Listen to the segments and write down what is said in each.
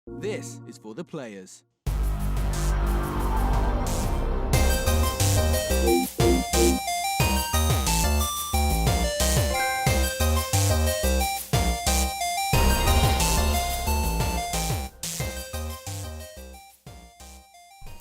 This is for the players.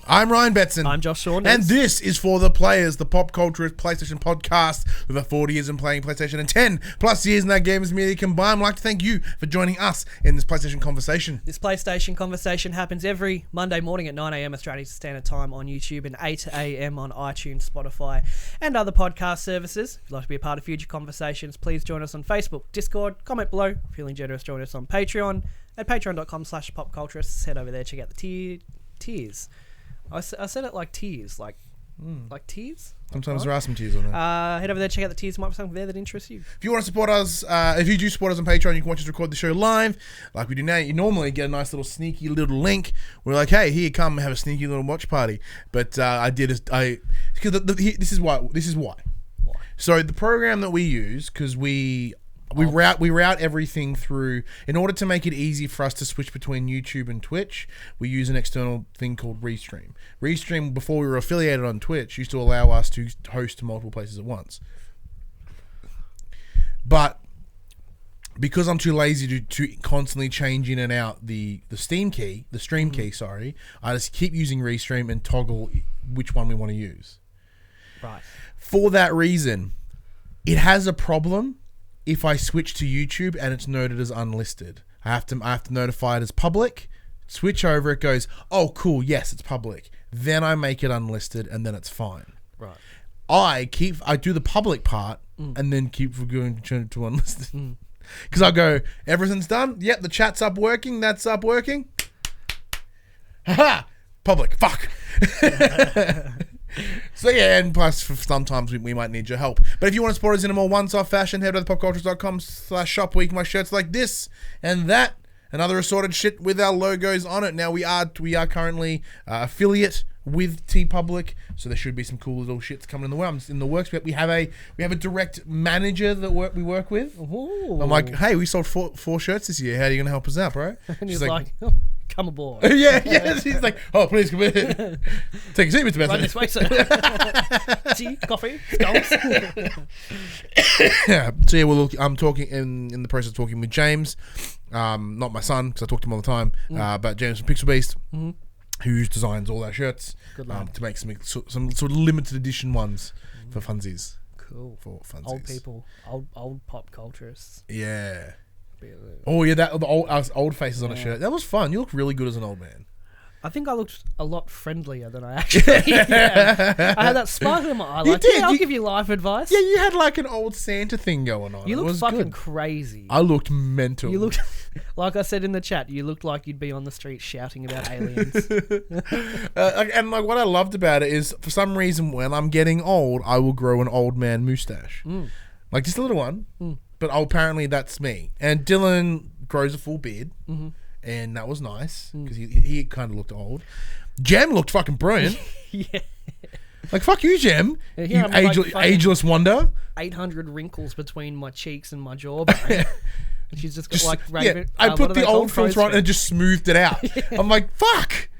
I'm Ryan Betson. I'm Josh Saunders. And this is For the Players, the PopCulturists PlayStation podcast with over 40 years in playing PlayStation and 10 plus years in that games media combined. I'd like to thank you for joining us in this PlayStation conversation. This PlayStation conversation happens every Monday morning at 9 a.m. Australian Standard Time on YouTube and 8 a.m. on iTunes, Spotify, and other podcast services. If you'd like to be a part of future conversations, please join us on Facebook, Discord, comment below. Feeling generous, join us on Patreon at patreon.com/PopCulturists. Head over there, check out the tiers. I said it like tears, like tears. Sometimes there are some tears on there. Head over there, check out the tiers. There might be something there that interests you. If you want to support us, if you do support us on Patreon, you can watch us record the show live, like we do now. You normally get a nice little sneaky little link. We're like, hey, here, come have a sneaky little watch party. But this is why. Why? So the program that we use, because we route everything through. In order to make it easy for us to switch between YouTube and Twitch, we use an external thing called Restream. Restream, before we were affiliated on Twitch, used to allow us to host to multiple places at once. But because I'm too lazy to constantly change in and out the stream key, I just keep using Restream and toggle which one we want to use. Right. For that reason, it has a problem. If I switch to YouTube and it's noted as unlisted, I have to notify it as public. Switch over, it goes, oh cool, yes, it's public. Then I make it unlisted, and then it's fine. Right. I do the public part, and then keep going to unlisted. Because I go, everything's done. Yep, the chat's up working. That's up working. Haha, public. Fuck. So yeah, and plus sometimes we might need your help. But if you want to support us in a more once-off fashion, head over to popculturists.com/shop where you can buy shirts like this and that and other assorted shit with our logos on it. Now we are currently affiliate with TeePublic, so there should be some cool little shits coming in the works. We have a direct manager that we work with. Ooh. I'm like, hey, we sold four shirts this year. How are you going to help us out, bro? And he's like, oh, come aboard. yeah. She's like, oh, please come in. Take a seat, Mr. Benson. Right this way, sir. Tea, coffee, scones. Yeah. So yeah, I'm talking in the process of talking with James, not my son because I talk to him all the time, but James from Pixel Beast, who designs all our shirts, to make some sort of limited edition ones for funsies. Cool. For funsies. Old people, old pop culturists. Yeah. Oh yeah, us old faces on a shirt. That was fun. You look really good as an old man. I think I looked a lot friendlier than I actually am. I had that sparkle in my eye. Like, yeah, I'll give you life advice. Yeah, you had like an old Santa thing going on. You looked fucking crazy. I looked mental. You looked, like I said in the chat, you looked like you'd be on the street shouting about aliens. And like what I loved about it is, for some reason, when I'm getting old, I will grow an old man mustache. Like just a little one. But apparently that's me. And Dylan grows a full beard. And that was nice because he kind of looked old. Jem looked fucking brilliant. Yeah. Like, fuck you, Jem. Yeah, you ageless wonder. 800 wrinkles between my cheeks and my jawbone. And she's just got like raven. Yeah, I put the old filter on and just smoothed it out. Yeah. I'm like, fuck.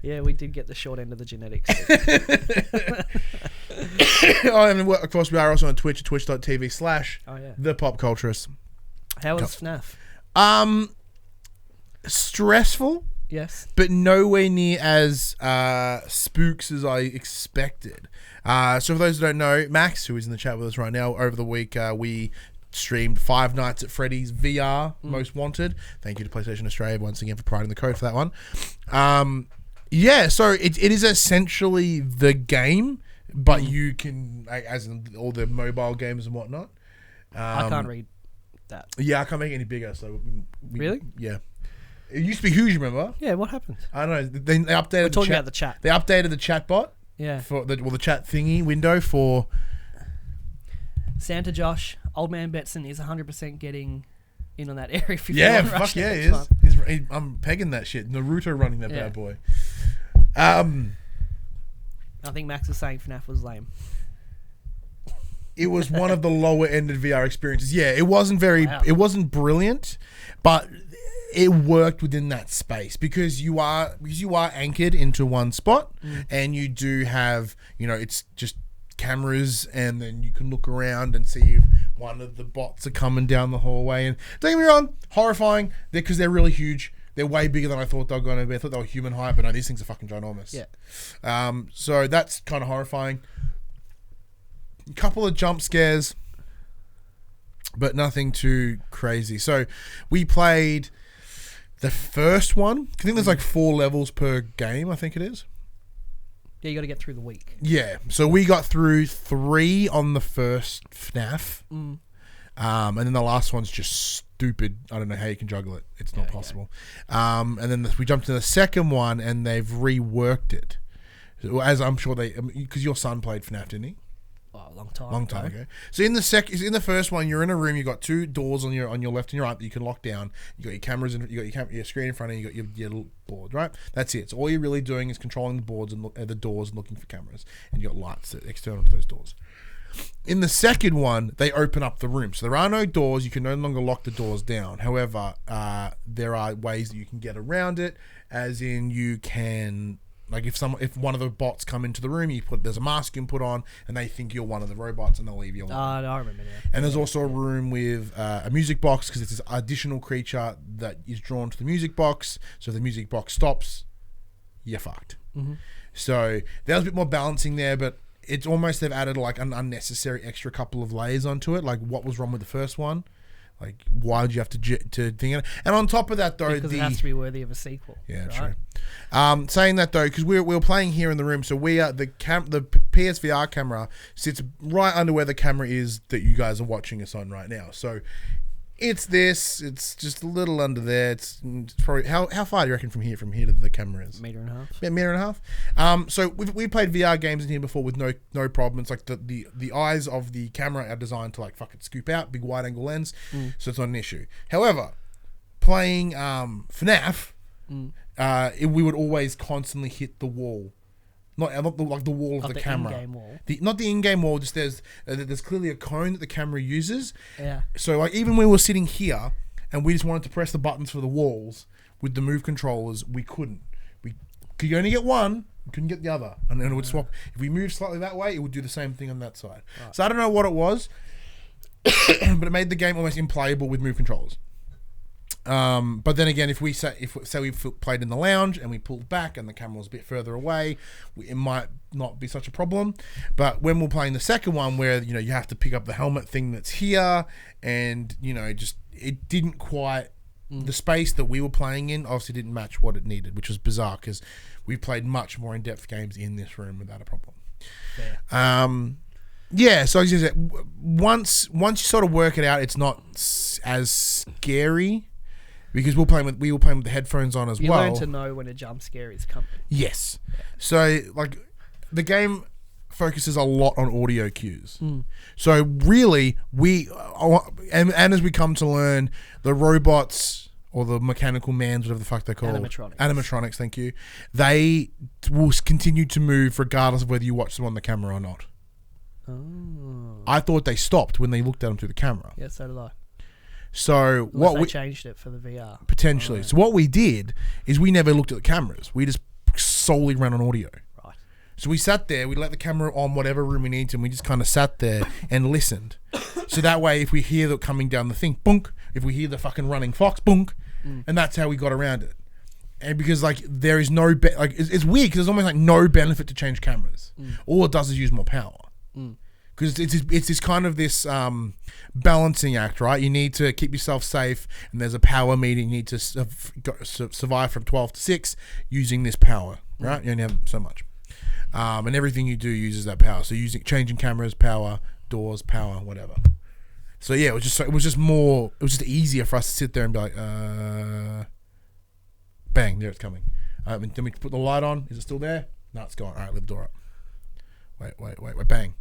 Yeah, we did get the short end of the genetics. And of course, we are also on Twitch at twitch.tv/thepopculturists. How was FNAF? Stressful. Yes. But nowhere near as spooks as I expected. So for those who don't know, Max, who is in the chat with us right now, over the week we streamed 5 Nights at Freddy's VR Most Wanted. Thank you to PlayStation Australia once again for providing the code for that one. Yeah, so it is essentially the game, but you can, as in all the mobile games and whatnot. I can't read that. Yeah, I can't make it any bigger. So really? Yeah. It used to be huge, remember? Yeah, what happened? I don't know. They updated We're talking about the chat. They updated the chat bot. Yeah. For the chat thingy window for... Santa Josh, Old Man Betson is 100% getting in on that area. Yeah, fuck yeah, he is. I'm pegging that shit. Naruto running that bad boy. I think Max is saying FNAF was lame. It was one of the lower ended VR experiences. Yeah, it wasn't very... Wow. It wasn't brilliant, but... it worked within that space because you are anchored into one spot, and you do have, it's just cameras, and then you can look around and see if one of the bots are coming down the hallway. And don't get me wrong, horrifying, because they're really huge. They're way bigger than I thought they were going to be. I thought they were human height, but no, these things are fucking ginormous. Yeah. So that's kind of horrifying. A couple of jump scares, but nothing too crazy. So we played the first one. I think there's like 4 levels per game, I think it is. Yeah, you got to get through the week. Yeah. So we got through 3 on the first FNAF. And then the last one's just stupid. I don't know how you can juggle it. It's not possible. And then we jumped to the second one, and they've reworked it. As I'm sure because your son played FNAF, didn't he? Oh, a long time ago. So in the first one, you're in a room. You got 2 doors on your left and your right that you can lock down. You got your cameras, and you got your screen in front, and you got your little board. Right, that's it. So all you're really doing is controlling the boards and the doors and looking for cameras, and you got lights external to those doors. In the second one, they open up the room. So there are no doors. You can no longer lock the doors down. However, there are ways that you can get around it, as in you can, like if one of the bots come into the room, there's a mask you can put on, and they think you're one of the robots, and they'll leave you alone. No, I remember now. And there's also a room with a music box, because it's this additional creature that is drawn to the music box. So if the music box stops, you're fucked. So there was a bit more balancing there, but it's almost they've added like an unnecessary extra couple of layers onto it. Like, what was wrong with the first one? Like, why did you have to think it? And on top of that, though, because it has to be worthy of a sequel. Yeah, right? True. Saying that though, because we were playing here in the room, so we are the PSVR camera sits right under where the camera is that you guys are watching us on right now. So it's just a little under there. It's probably how far do you reckon from here to the camera is? Meter and a half. Yeah, meter and a half. So we played VR games in here before with no problem. It's like the eyes of the camera are designed to like fucking scoop out, big wide angle lens, so it's not an issue. However, playing FNAF, we would always constantly hit the wall. Not like the wall of the camera. In-game wall. Not the in-game wall. Just there's clearly a cone that the camera uses. Yeah. So like even when we were sitting here and we just wanted to press the buttons for the walls with the move controllers, we couldn't. We could only get one. We couldn't get the other, and then it would swap. If we moved slightly that way, it would do the same thing on that side. Right. So I don't know what it was, but it made the game almost unplayable with move controllers. But then again, if we played in the lounge and we pulled back and the camera was a bit further away, it might not be such a problem. But when we're playing the second one, where you have to pick up the helmet thing that's here, and just it didn't quite the space that we were playing in obviously didn't match what it needed, which was bizarre because we played much more in-depth games in this room without a problem. Yeah. Yeah, so as you said, once you sort of work it out, it's not as scary. Because we were playing with the headphones on as well. You learn to know when a jump scare is coming. Yes. Yeah. So, like, the game focuses a lot on audio cues. So, really, and as we come to learn, the robots or the mechanical mans, whatever the fuck they're called. Animatronics, thank you. They will continue to move regardless of whether you watch them on the camera or not. Oh. I thought they stopped when they looked at them through the camera. Yeah, so did I. So Unless they changed it for the VR. Potentially. So what we did is we never looked at the cameras. We just solely ran on audio. Right. So we sat there, we let the camera on whatever room we needed to, and we just kind of sat there and listened. So that way, if we hear the coming down the thing, bunk. If we hear the fucking running fox, bunk. And that's how we got around it. And because like there is no it's weird because there's almost like no benefit to change cameras. All it does is use more power. Because it's this kind of this balancing act, right? You need to keep yourself safe, and there's a power meter. You need to survive from 12 to 6 using this power, right? You only have so much, and everything you do uses that power. So changing cameras, power, doors, power, whatever. So yeah, it was just easier for us to sit there and be like, bang, there it's coming. Then we put the light on. Is it still there? No, it's gone. All right, leave the door up. Wait, bang.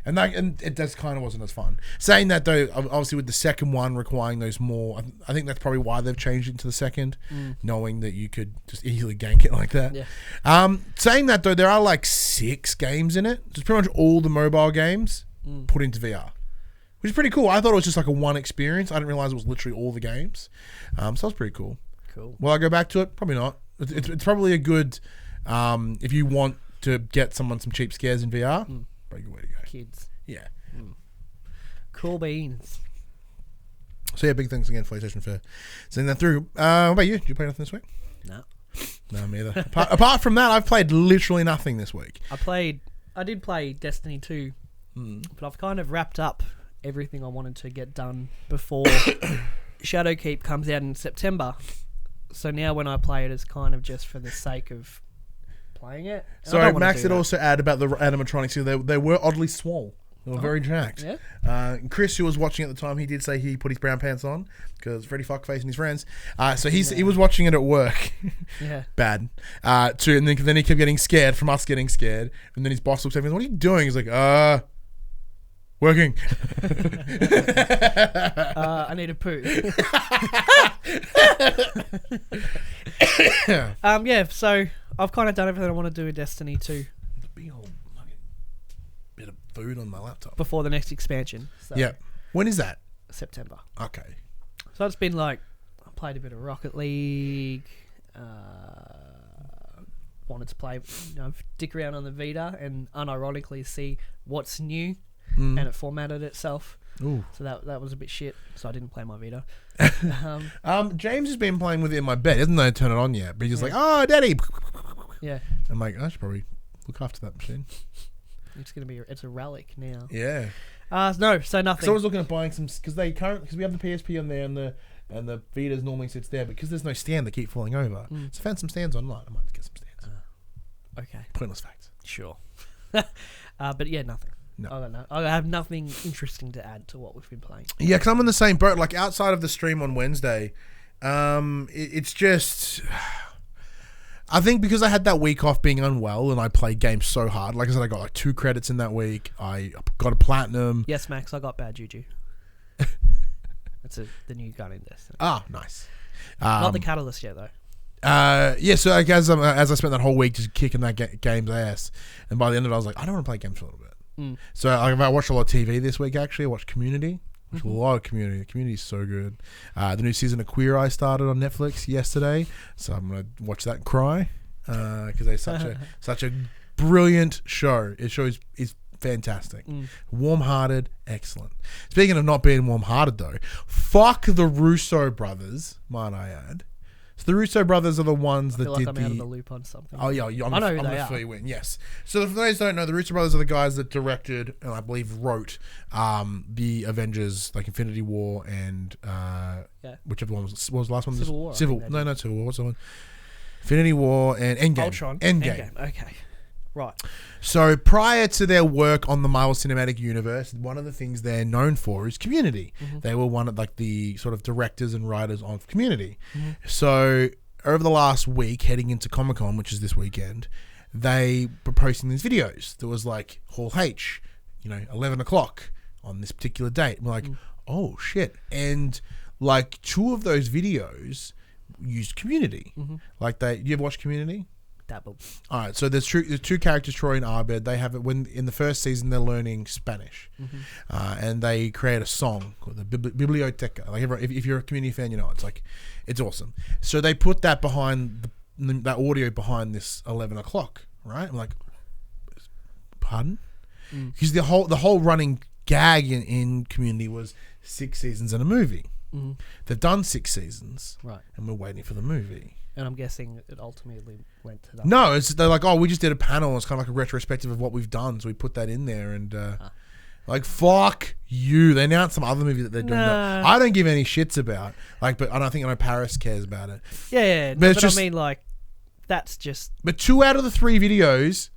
And it just kind of wasn't as fun. Saying that though, obviously with the second one requiring those more, I think that's probably why they've changed it to the second, knowing that you could just easily gank it like that. Yeah. Saying that though, there are like 6 games in it. It's pretty much all the mobile games put into VR, which is pretty cool. I thought it was just like a one experience. I didn't realize it was literally all the games. So that was pretty cool. Cool. Will I go back to it? Probably not. It's probably a good, if you want to get someone some cheap scares in VR, probably a good way to go. Kids. Yeah. Cool beans. So yeah, big thanks again, PlayStation, for sending that through. What about you? Did you play nothing this week? No. No, me either. Apart from that, I've played literally nothing this week. I did play Destiny 2, but I've kind of wrapped up everything I wanted to get done before Shadowkeep comes out in September. So now when I play it, it's kind of just for the sake of playing it. Sorry, Max did also add about the animatronics. They were oddly small. They were very jacked. Yeah. Chris, who was watching at the time, he did say he put his brown pants on because Freddy Fuckface and his friends. So he was watching it at work. Yeah. Bad. And then he kept getting scared from us getting scared. And then his boss looks at him and goes, "What are you doing?" He's like, working. I need a poo. Yeah, so I've kind of done everything I want to do in Destiny 2 Big old fucking bit of food on my laptop. before the next expansion. So Yeah. When is that? September. Okay. So it's been like, I played a bit of Rocket League, wanted to play, dick around on the Vita and unironically see what's new, and it formatted itself. Ooh. So that was a bit shit, so I didn't play my Vita. James has been playing with it in my bed. He hasn't turn it on yet, but he's just like, "Oh, Daddy." Yeah. I'm like, I should probably look after that machine. It's a relic now. Yeah. No, so nothing. So I was looking at buying some because we have the PSP on there and the Vita's normally sits there, but because there's no stand, they keep falling over. So I found some stands online. I might get some stands. Okay. Pointless facts. Sure. But yeah, nothing. No. I don't know. I have nothing interesting to add to what we've been playing. Yeah, because I'm in the same boat. Like outside of the stream on Wednesday, it's just. I think because I had that week off being unwell and I played games so hard. Like I said, I got like 2 credits in that week. I got a platinum. Yes, Max, I got bad juju. That's the new gun in Destiny. Ah, nice. Not the catalyst yet, though. Yeah, so like, as I spent that whole week just kicking that game's ass, and by the end of it, I was like, I don't want to play games for a little bit. So I watched a lot of TV this week, actually. I watched Community. A lot of Community. The Community's so good. The new season of Queer Eye started on Netflix yesterday, so I'm going to watch that and cry because they're such a brilliant show. It shows is fantastic. Warm-hearted, excellent. Speaking of not being warm-hearted, though, fuck the Russo brothers, might I add. So the Russo brothers are the ones that I feel did like I'm out of the loop on something. Oh yeah, I'm know who going they to are. fill you in. Yes. So for those who don't know, the Russo brothers are the guys that directed and I believe wrote the Avengers, like Infinity War and whichever one was. What was the last one? Civil War. Not Civil War. What's the one? Infinity War and Endgame. Ultron. Endgame. Okay. Right. So prior to their work on the Marvel Cinematic Universe, one of the things they're known for is Community. They were one of like the sort of directors and writers of Community. So over the last week, heading into Comic-Con, which is this weekend, they were posting these videos. There was like Hall H, 11 o'clock on this particular date. And we're like, oh shit. And like 2 of those videos used Community. Like you ever watch Community? Dabble. All right, so there's 2 characters, Troy and Abed. They have it when in the first season they're learning Spanish, and they create a song called the Biblioteca. Like if you're a Community fan, it's awesome. So they put that behind that audio behind this 11 o'clock, right? I'm like, pardon? Because the whole running gag in Community was 6 seasons and a movie. They've done 6 seasons, Right. and we're waiting for the movie. And I'm guessing it ultimately went to that. No, they're like, oh, we just did a panel. It's kind of like a retrospective of what we've done, so we put that in there, and like, fuck you. They announced some other movie that they're doing that I don't give any shits about. Like, but I don't think Paris cares about it. Yeah. But I mean, like, that's just. But 2 out of the 3 videos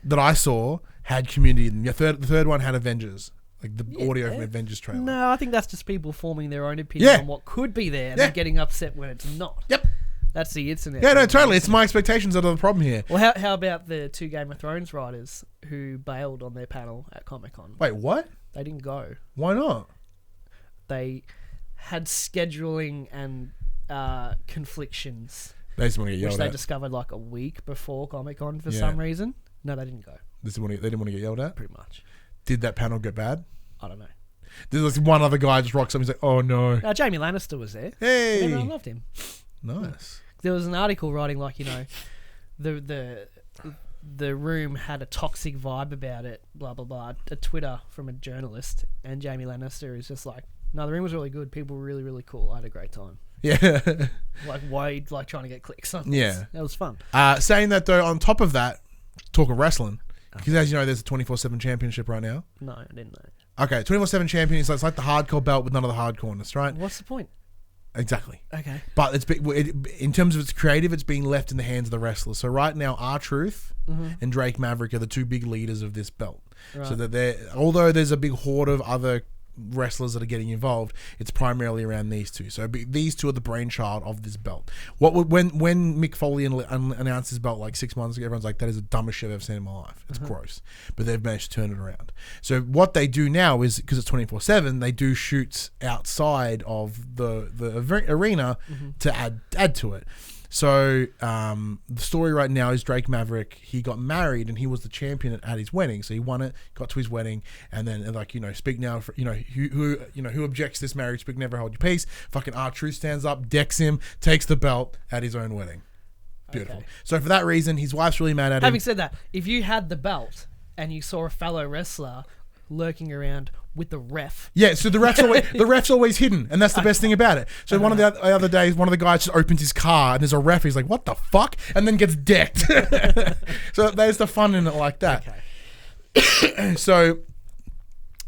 that I saw had Community, and the third one had Avengers. Like the audio from Avengers trailer. No, I think that's just people forming their own opinion on what could be there and then getting upset when it's not. Yep. That's the internet. Yeah, no, totally. It's my expectations that are the problem here. Well, how about the 2 Game of Thrones writers who bailed on their panel at Comic-Con? Wait, what? They didn't go. Why not? They had scheduling and conflictions, They just want to get which yelled they at. discovered like a week before Comic-Con for some reason. No, they didn't go. They didn't want to get yelled at? Pretty much. Did that panel get bad? I don't know. There's like one other guy just rocks up and he's like, oh no. Jamie Lannister was there. Hey. Everyone loved him. Nice. There was an article writing like, the room had a toxic vibe about it, blah, blah, blah. A Twitter from a journalist, and Jamie Lannister is just like, no, the room was really good. People were really, really cool. I had a great time. Yeah. Like, why, like, trying to get clicks on this? Yeah. That was fun. Saying that, though, on top of that, talk of wrestling, because as you know, there's a 24/7 championship right now. No, I didn't know. Okay, 24/7 champion is it's like the hardcore belt with none of the hardcoreness, right? What's the point? Exactly. Okay. But in terms of its creative, it's being left in the hands of the wrestlers. So right now, R-Truth and Drake Maverick are the two big leaders of this belt. Right. So that although there's a big horde of other wrestlers that are getting involved, it's primarily around these two. So these two are the brainchild of this belt. When Mick Foley announced his belt like 6 months ago, everyone's like, that is the dumbest shit I've ever seen in my life. It's gross. But they've managed to turn it around. So what they do now is, because it's 24/7, they do shoots outside of the arena to add to it. So the story right now is Drake Maverick, he got married and he was the champion at his wedding. So he won it, got to his wedding, and then speak now for, who objects to this marriage, speak never, hold your peace. Fucking R-Truth stands up, decks him, takes the belt at his own wedding. Beautiful. Okay. So for that reason, his wife's really mad at him. Having said that, if you had the belt and you saw a fellow wrestler lurking around with the ref. Yeah, so the ref's always hidden, and that's the best thing about it. So one of the other days, one of the guys just opens his car, and there's a ref. He's like, "What the fuck?" and then gets decked. So there's the fun in it like that. Okay. So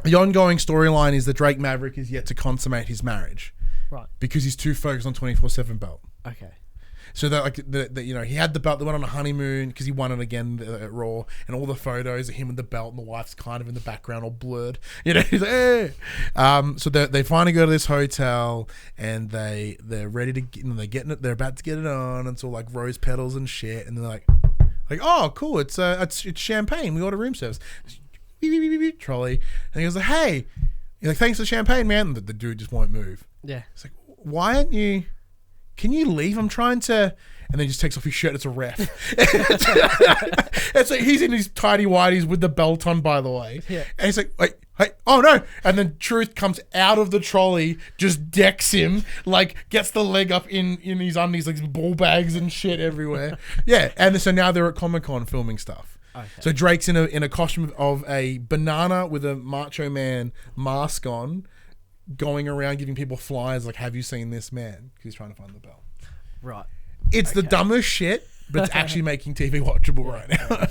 the ongoing storyline is that Drake Maverick is yet to consummate his marriage, right? Because he's too focused on 24/7 belt. Okay. So that he had the belt, they went on a honeymoon because he won it again at Raw, and all the photos of him with the belt and the wife's kind of in the background all blurred. He's like, hey. So they finally go to this hotel and they're ready to they're about to get it on, and it's all like rose petals and shit, and they're like, oh cool, it's champagne. We order room service. Trolley, and he goes like, hey, he's like, thanks for the champagne, man. And the dude just won't move. Yeah. It's like, why aren't you? Can you leave? I'm trying to... And then he just takes off his shirt. It's a ref. It's like he's in his tidy whities with the belt on, by the way. Yeah. And he's like, wait, hey, oh no. And then Truth comes out of the trolley, just decks him, like gets the leg up in his undies, like ball bags and shit everywhere. Yeah. And so now they're at Comic-Con filming stuff. Okay. So Drake's in a costume of a banana with a Macho Man mask on, going around giving people flyers like, have you seen this man? Because he's trying to find the bell. Right. It's the dumbest shit, but it's actually making TV watchable right now.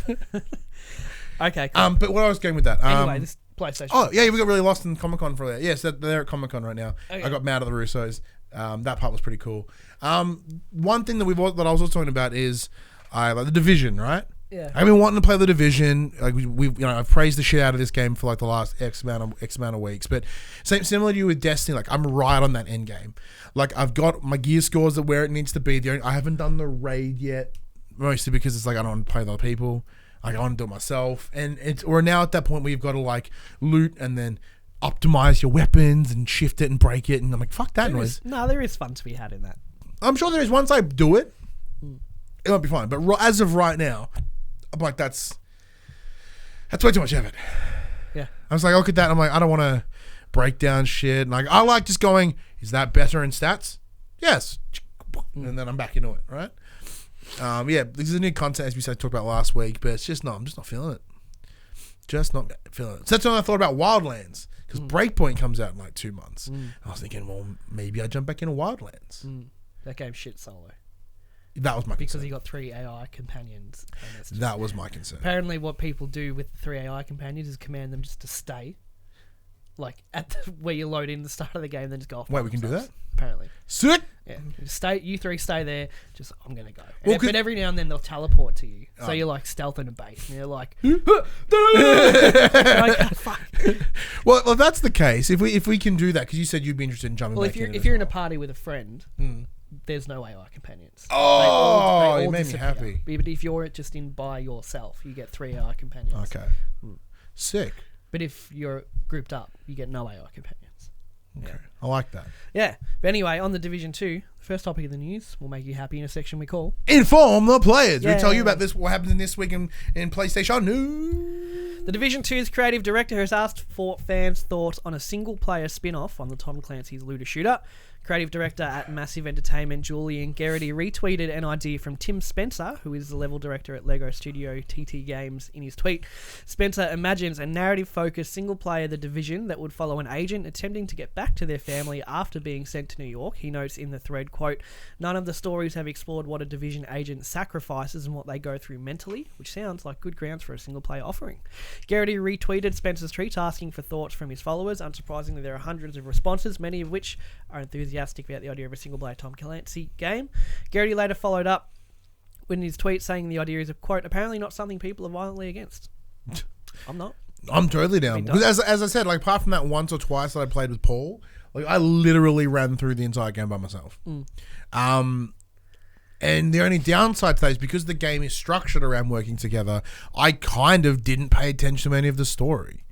Okay, cool. But what I was going with that. Anyway, this PlayStation. Oh, yeah, we got really lost in Comic-Con for that. Yes, they're at Comic-Con right now. Okay. I got mad at the Russos. That part was pretty cool. One thing that I was also talking about is like The Division, right? Yeah. I've been wanting to play The Division. Like I've praised the shit out of this game for like the last X amount of weeks. But similar to you with Destiny, like I'm right on that end game. Like I've got my gear scores at where it needs to be. I haven't done the raid yet, mostly because it's like I don't want to play with other people. Like I want to do it myself. And we're now at that point where you've got to like loot and then optimize your weapons and shift it and break it. And I'm like, fuck that noise. There is fun to be had in that. I'm sure there is. Once I do it, it might be fine. But as of right now, I'm like, that's way too much effort. Yeah. I was like, look at that. I'm like, I don't want to break down shit. And like, I like just going, is that better in stats? Yes. And then I'm back into it, right? Yeah, this is new content, as we said, talked about last week, but it's just I'm just not feeling it. Just not feeling it. So that's when I thought about Wildlands, because Breakpoint comes out in like 2 months. I was thinking, well, maybe I jump back into Wildlands. That game's shit solo. That was my concern. Because you got 3 AI companions. And that was my concern. Apparently what people do with 3 AI companions is command them just to stay. Like, where you load in the start of the game, then just go off. Wait, we can do that? Apparently. Sick! Yeah. You 3 stay there, just, I'm going to go. Well, but every now and then they'll teleport to you. So you're like stealthing a base, and you're like, like, fuck. Well, if that's the case, if we can do that, because you said you'd be interested in jumping back in. If you're in a party with a friend, there's no AI companions. Oh, they all you made me disappear. happy. But if you're just in by yourself, you get 3 AI companions. Okay. Sick. But if you're grouped up, you get no AI companions. Okay. Yeah. I like that. Yeah. But anyway, on the Division 2, the first topic of the news will make you happy in a section we call Inform the Players. Yeah. We tell you about this, what happens in this week in PlayStation news. The Division 2's creative director has asked for fans' thoughts on a single-player spin-off on the Tom Clancy's looter shooter, Creative director at Massive Entertainment, Julian Garrity, retweeted an idea from Tim Spencer, who is the level director at LEGO Studio TT Games, in his tweet. Spencer imagines a narrative-focused single-player The Division that would follow an agent attempting to get back to their family after being sent to New York. He notes in the thread, quote, "None of the stories have explored what a Division agent sacrifices and what they go through mentally," which sounds like good grounds for a single-player offering. Garrity retweeted Spencer's tweet asking for thoughts from his followers. Unsurprisingly, there are hundreds of responses, many of which are enthusiastic about the idea of a single-player Tom Clancy game. Garrity later followed up in his tweet saying the idea is, a quote, "apparently not something people are violently against." I'm not. I'm totally down. Because as I said, like, apart from that once or twice that I played with Paul, like, I literally ran through the entire game by myself. And the only downside to that is because the game is structured around working together, I kind of didn't pay attention to any of the story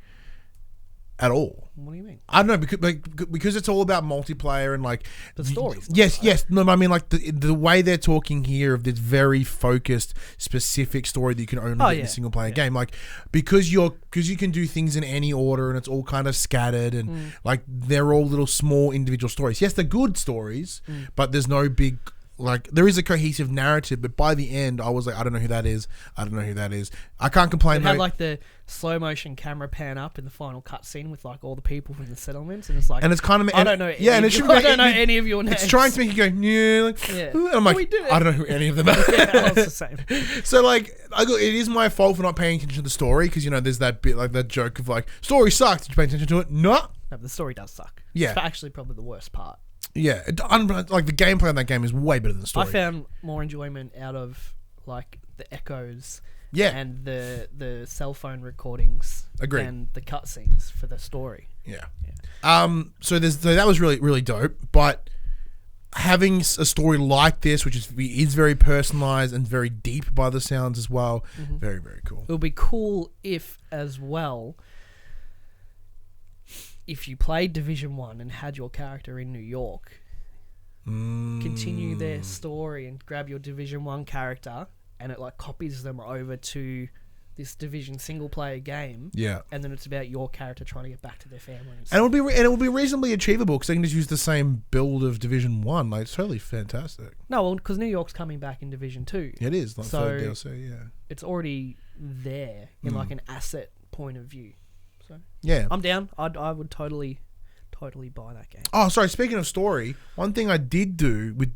at all. What do you mean? I don't know, because it's all about multiplayer and like the stories. Yes. No, I mean, like the way they're talking here of this very focused, specific story that you can only get in a single player game. Like because you can do things in any order and it's all kind of scattered and like they're all little small individual stories. Yes, they're good stories, but there's no big. Like, there is a cohesive narrative, but by the end, I was like, I don't know who that is. I can't complain. It had, like, the slow-motion camera pan up in the final cutscene with, like, all the people from the settlements, and it's like... And it's kind of... I don't know any of your names. It's trying to make you go, yeah. Like, and I'm like, I don't know who any of them are. I was the same. So, like, it is my fault for not paying attention to the story, because, you know, there's that bit, like, that joke of, like, story sucks. Did you pay attention to it? No, the story does suck. Yeah. It's actually probably the worst part. Yeah, like the gameplay in that game is way better than the story. I found more enjoyment out of like the echoes, and the cell phone recordings, than the cutscenes for the story. Yeah. So that was really really dope. But having a story like this, which is very personalized and very deep by the sounds as well, very very cool. It would be cool if as well. If you played Division 1 and had your character in New York, continue their story and grab your Division 1 character and it like copies them over to this Division single player game. Yeah. And then it's about your character trying to get back to their family. And it will be reasonably achievable because they can just use the same build of Division 1. Like, it's totally fantastic. No, well, because New York's coming back in Division 2. It is. Like, so DLC, yeah. It's already there in like an asset point of view. Yeah, I'm down. I would totally buy that game. Oh, sorry. Speaking of story, one thing I did do with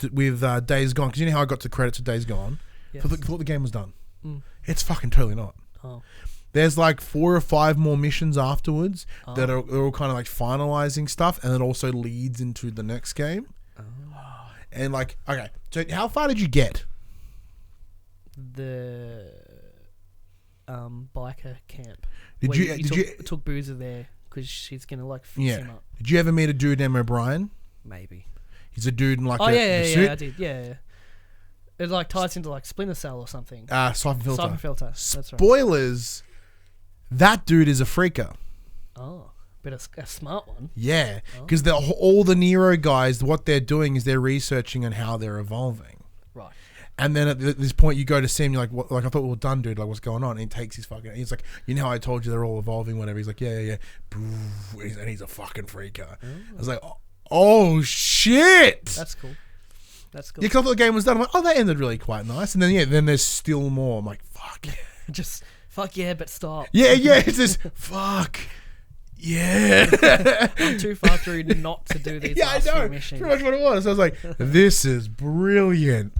Days Gone, because you know how I got to credits of Days Gone, thought the game was done. It's fucking totally not. Oh. There's like 4 or 5 more missions afterwards that are all kind of like finalizing stuff, and it also leads into the next game. And like, okay, so how far did you get? The biker camp. Did you took Boozer there because she's gonna like fix him up. Did you ever meet a dude named O'Brien? Maybe. He's a dude in like suit. I did. Yeah. It like ties into like Splinter Cell or something. Siphon Filter. Siphon Filter. That's right. Spoilers. That dude is a freaker. Oh, but a smart one. Yeah, because all the Nero guys, what they're doing is they're researching on how they're evolving. Right. And then at this point, you go to see him, you're like, what, like, I thought we were done, dude. Like, what's going on? And he takes his fucking... He's like, you know how I told you they're all evolving, whatever. He's like, yeah. And he's a fucking freaker. I was like, oh, shit! That's cool. Yeah, because I thought the game was done. I'm like, oh, that ended really quite nice. And then, then there's still more. I'm like, fuck. Just, fuck yeah, but stop. Yeah, it's just, fuck. Yeah. I'm too far through not to do these last few missions. Pretty much what it was. I was like, this is brilliant.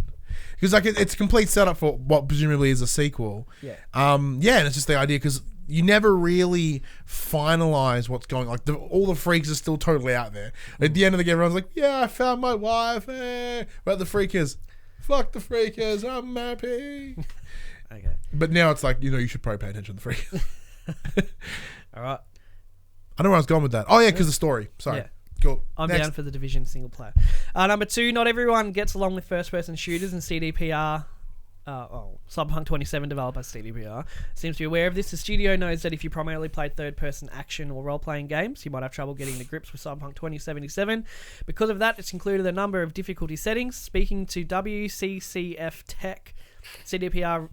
Because like it's a complete setup for what presumably is a sequel. Yeah. And it's just the idea because you never really finalize what's going on. Like all the freaks are still totally out there. At the end of the game, everyone's like, yeah, I found my wife. But the freakers, fuck the freakers, I'm happy. Okay. But now it's like, you should probably pay attention to the freakers. All right. I know where I was going with that. Oh, yeah, because the story. Sorry. Yeah. Cool. I'm down for the Division single player. Number 2, not everyone gets along with first-person shooters, and CDPR, Cyberpunk 27 developer CDPR, seems to be aware of this. The studio knows that if you primarily play third-person action or role-playing games, you might have trouble getting to grips with Cyberpunk 2077. Because of that, it's included a number of difficulty settings. Speaking to WCCF Tech, CDPR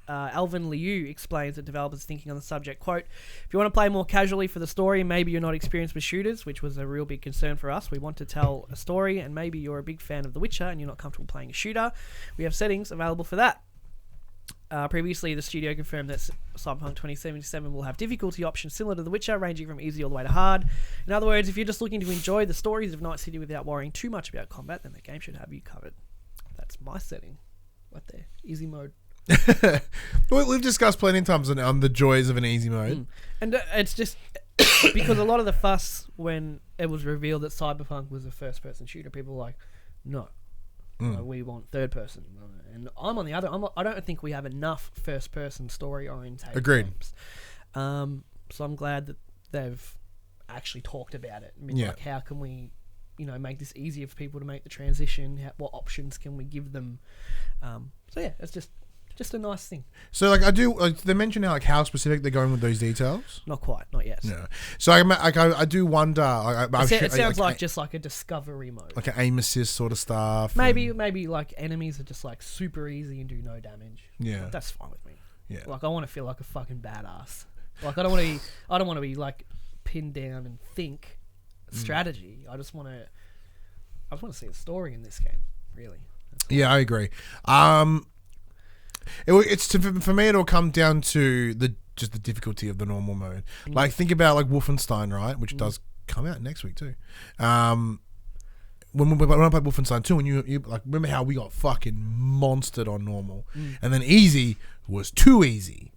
Alvin Liu explains that developers thinking on the subject, quote, if you want to play more casually for the story and maybe you're not experienced with shooters, which was a real big concern for us, we want to tell a story and maybe you're a big fan of The Witcher and you're not comfortable playing a shooter, we have settings available for that. Previously, the studio confirmed that Cyberpunk 2077 will have difficulty options similar to The Witcher, ranging from easy all the way to hard. In other words, if you're just looking to enjoy the stories of Night City without worrying too much about combat, then the game should have you covered. That's my setting right there. Easy mode. Well, we've discussed plenty of times on the joys of an easy mode. And it's just because a lot of the fuss when it was revealed that Cyberpunk was a first-person shooter, people were like, no. We want third person, and I'm on the other. I don't think we have enough first person story oriented games. So I'm glad that they've actually talked about it. I mean, like, how can we, make this easier for people to make the transition? What options can we give them? So yeah, it's just a nice thing. So they mention how specific they're going with those details. Not quite, not yet. No. So I do wonder. It sounds like just like a discovery mode, like an aim assist sort of stuff. Maybe like enemies are just like super easy and do no damage. Yeah, like, that's fine with me. Yeah, like I want to feel like a fucking badass. Like I don't want to be like pinned down and think strategy. I just want to see a story in this game. Really. Yeah, I agree. For me, it'll come down to the difficulty of the normal mode. Like, think about like Wolfenstein, right? Which does come out next week too. When I played Wolfenstein 2, and you like remember how we got fucking monstered on normal, and then easy was too easy.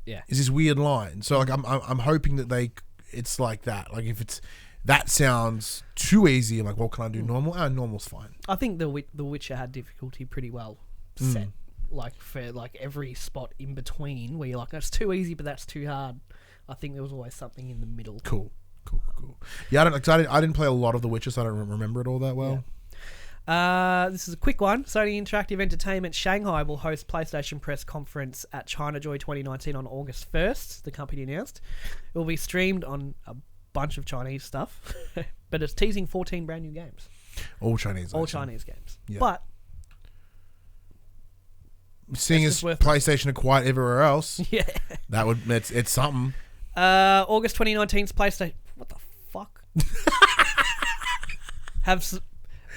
Yeah, is this weird line? So like I'm hoping that it's like that. Like if it's that sounds too easy, I'm like, well, can I do normal? Normal's fine. I think the Witcher had difficulty pretty well set. Like for like every spot in between where you're like, that's too easy, but that's too hard. I think there was always something in the middle. Cool. Yeah, I didn't play a lot of The Witcher, so I don't remember it all that well. Yeah. This is a quick one. Sony Interactive Entertainment Shanghai will host PlayStation press conference at ChinaJoy 2019 on August 1st, the company announced. It will be streamed on a bunch of Chinese stuff, but it's teasing 14 brand new games. All Chinese games. Yeah. But seeing as PlayStation are quiet everywhere else, yeah, it's something. August 2019's PlayStation. What the fuck?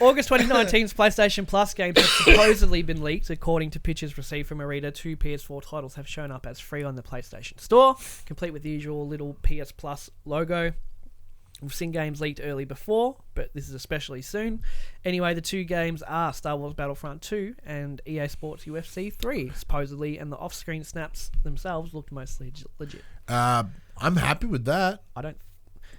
August 2019's PlayStation Plus games have supposedly been leaked. According to pictures received from Arita, 2 PS4 titles have shown up as free on the PlayStation Store, complete with the usual little PS Plus logo. We've seen games leaked early before, but this is especially soon. Anyway, the 2 games are Star Wars Battlefront 2 and EA Sports UFC 3, supposedly, and the off-screen snaps themselves looked mostly legit. I'm happy with that.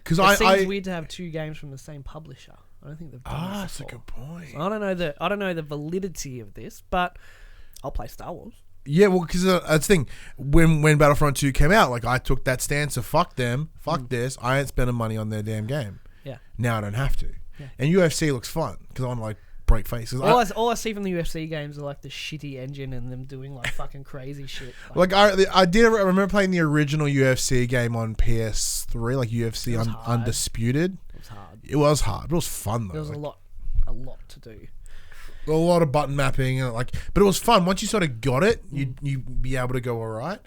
Because it seems weird to have 2 games from the same publisher. I don't think they've done this that's before. a good point. So I don't know the validity of this, but I'll play Star Wars. Yeah, well, because that's the thing. When Battlefront 2 came out, like, I took that stance of fuck them, fuck this. I ain't spending money on their damn game. Yeah. Now I don't have to. Yeah. And UFC looks fun because I want to like break faces. All I see from the UFC games are like the shitty engine and them doing like fucking crazy shit. Like I remember playing the original UFC game on PS3, like UFC Undisputed. It was hard. It was hard, but it was fun though. There was a lot to do. A lot of button mapping and but it was fun. Once you sort of got it, you'd be able to go all right.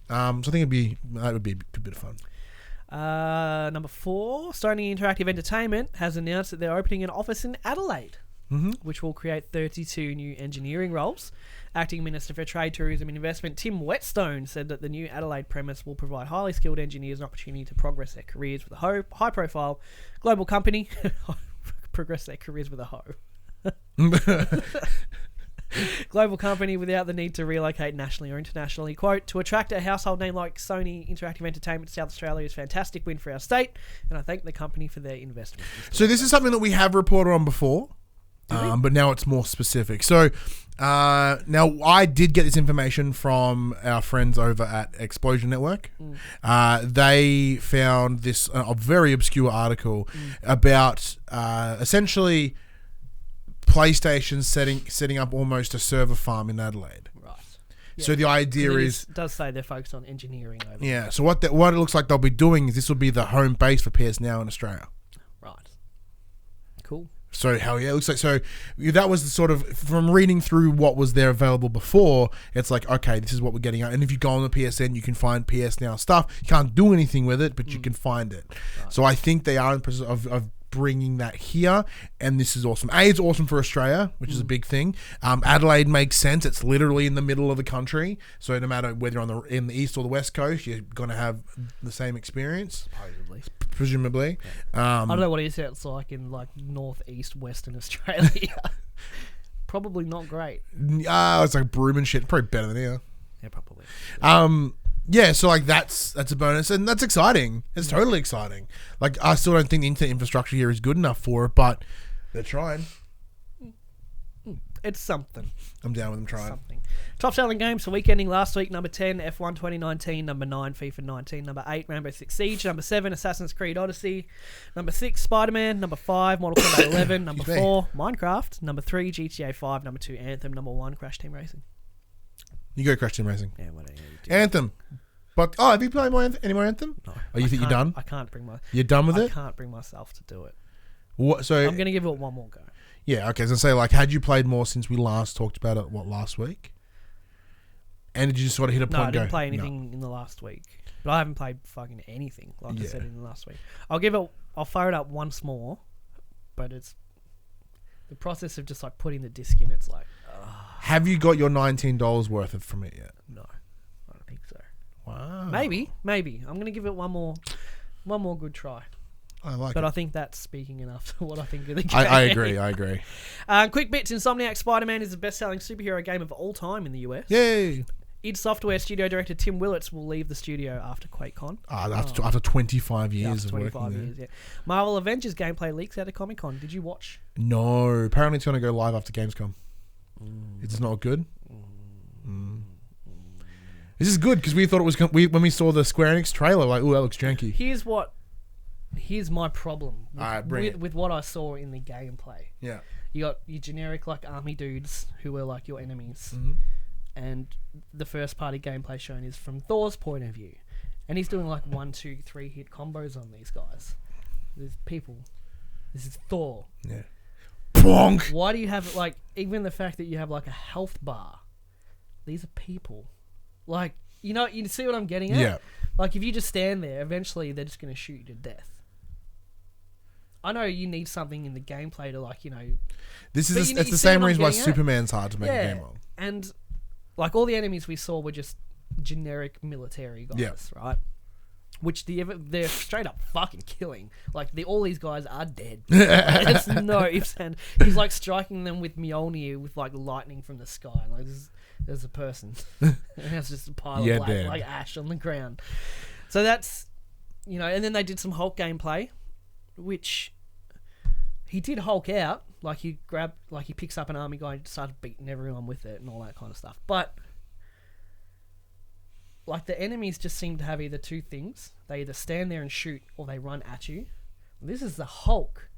So I think that would be a bit of fun. Number 4, Sony Interactive Entertainment has announced that they're opening an office in Adelaide, which will create 32 new engineering roles. Acting Minister for Trade, Tourism and Investment Tim Whetstone said that the new Adelaide premise will provide highly skilled engineers an opportunity to progress their careers with a high-profile global company. Progress their careers with a hoe. Global company without the need to relocate nationally or internationally. Quote, to attract a household name like Sony Interactive Entertainment to South Australia is a fantastic win for our state, and I thank the company for their investment. So this is something that we have reported on before, but now it's more specific. So now I did get this information from our friends over at Explosion Network. They found this a very obscure article about essentially PlayStation setting up almost a server farm in Adelaide. Right. Yeah. So the idea is... It does say they're focused on engineering over there. So what it looks like they'll be doing is this will be the home base for PS Now in Australia. Right. Cool. So hell yeah, it looks like so. That was the sort of from reading through what was there available before. It's like okay, this is what we're getting at. And if you go on the PSN, you can find PS Now stuff. You can't do anything with it, but you can find it. Right. So I think they are in the process of bringing that here, and this is awesome. It's awesome for Australia, which is a big thing. Adelaide makes sense. It's literally in the middle of the country, so no matter whether you're in the east or the west coast, you're gonna have the same experience. Presumably. I don't know what it is like in like northeast Western Australia. Probably not great. It's like Broome and shit. Probably better than here. Yeah, probably. Yeah, so like that's a bonus, and that's exciting. It's totally exciting. Like I still don't think the internet infrastructure here is good enough for it, but they're trying. It's something. I'm down with them trying. Something. Top selling games for week ending last week: number 10, F1 2019; number 9, FIFA 19; number 8, Rainbow Six Siege; number 7, Assassin's Creed Odyssey; number 6, Spider-Man; number 5, Mortal Kombat 11; number 4, Minecraft; number 3, GTA 5; number 2, Anthem; number 1, Crash Team Racing. You go Crash Team Racing. Yeah, whatever. Anthem. But have you played any more Anthem? No. Oh, you think you're done? I can't bring You're done with it? I can't bring myself to do it. What? So I'm gonna give it one more go. Yeah. Okay. So say like, had you played more since we last talked about it? What, last week? And did you just sort of hit a point? No, I didn't play anything in the last week. But I haven't played fucking anything, like I said in the last week. I'll fire it up once more, but it's the process of just like putting the disc in. It's like, have you got your $19 worth of from it yet? No, I don't think so. Wow. Maybe. I'm gonna give it one more good try. I like but it. I think that's speaking enough to what I think of the game. I agree. Quick bits: Insomniac Spider-Man is the best-selling superhero game of all time in the US. Yay! id Software studio director Tim Willits will leave the studio after QuakeCon. After 25 years of working there. Yeah. Marvel Avengers gameplay leaks out of Comic-Con. Did you watch? No. Apparently it's going to go live after Gamescom. It's not good? This is good because we thought it was... when we saw the Square Enix trailer, like, ooh, that looks janky. Here's my problem with what I saw in the gameplay. Yeah. You got your generic like army dudes who are like your enemies. Mm-hmm. And the first party gameplay shown is from Thor's point of view. And he's doing like 1, 2, 3 hit combos on these guys. There's people. This is Thor. Yeah. Bonk! Why do you have like even the fact that you have like a health bar? These are people. Like, you see what I'm getting at? Yeah. Like if you just stand there, eventually they're just gonna shoot you to death. I know you need something in the gameplay to like, it's the same reason why Superman's hard to make a game on. And like all the enemies we saw were just generic military guys, right? Which they're straight up fucking killing. Like all these guys are dead. It's no ifs and he's like striking them with Mjolnir with like lightning from the sky. Like there's a person, and it's just a pile of black like ash on the ground. So that's and then they did some Hulk gameplay, which he did Hulk out. Like he picks up an army guy and started beating everyone with it and all that kind of stuff. But like the enemies just seem to have either two things. They either stand there and shoot or they run at you. This is the Hulk.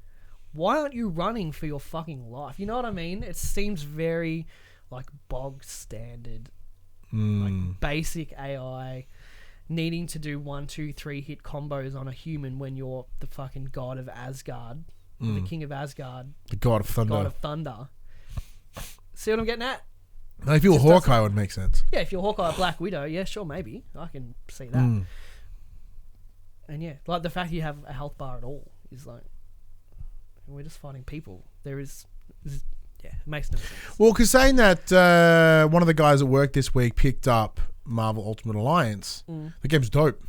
Why aren't you running for your fucking life? You know what I mean? It seems very like bog standard, like basic AI needing to do 1, 2, 3 hit combos on a human when you're the fucking god of Asgard, the king of Asgard, the god of thunder. See what I'm getting at? No, if you were Hawkeye, it would make sense. Yeah, if you're Hawkeye or Black Widow, yeah, sure, maybe I can see that. And yeah, like the fact you have a health bar at all is like we're just fighting people. It makes no sense. Well, because saying that one of the guys at work this week picked up Marvel Ultimate Alliance, the game's dope.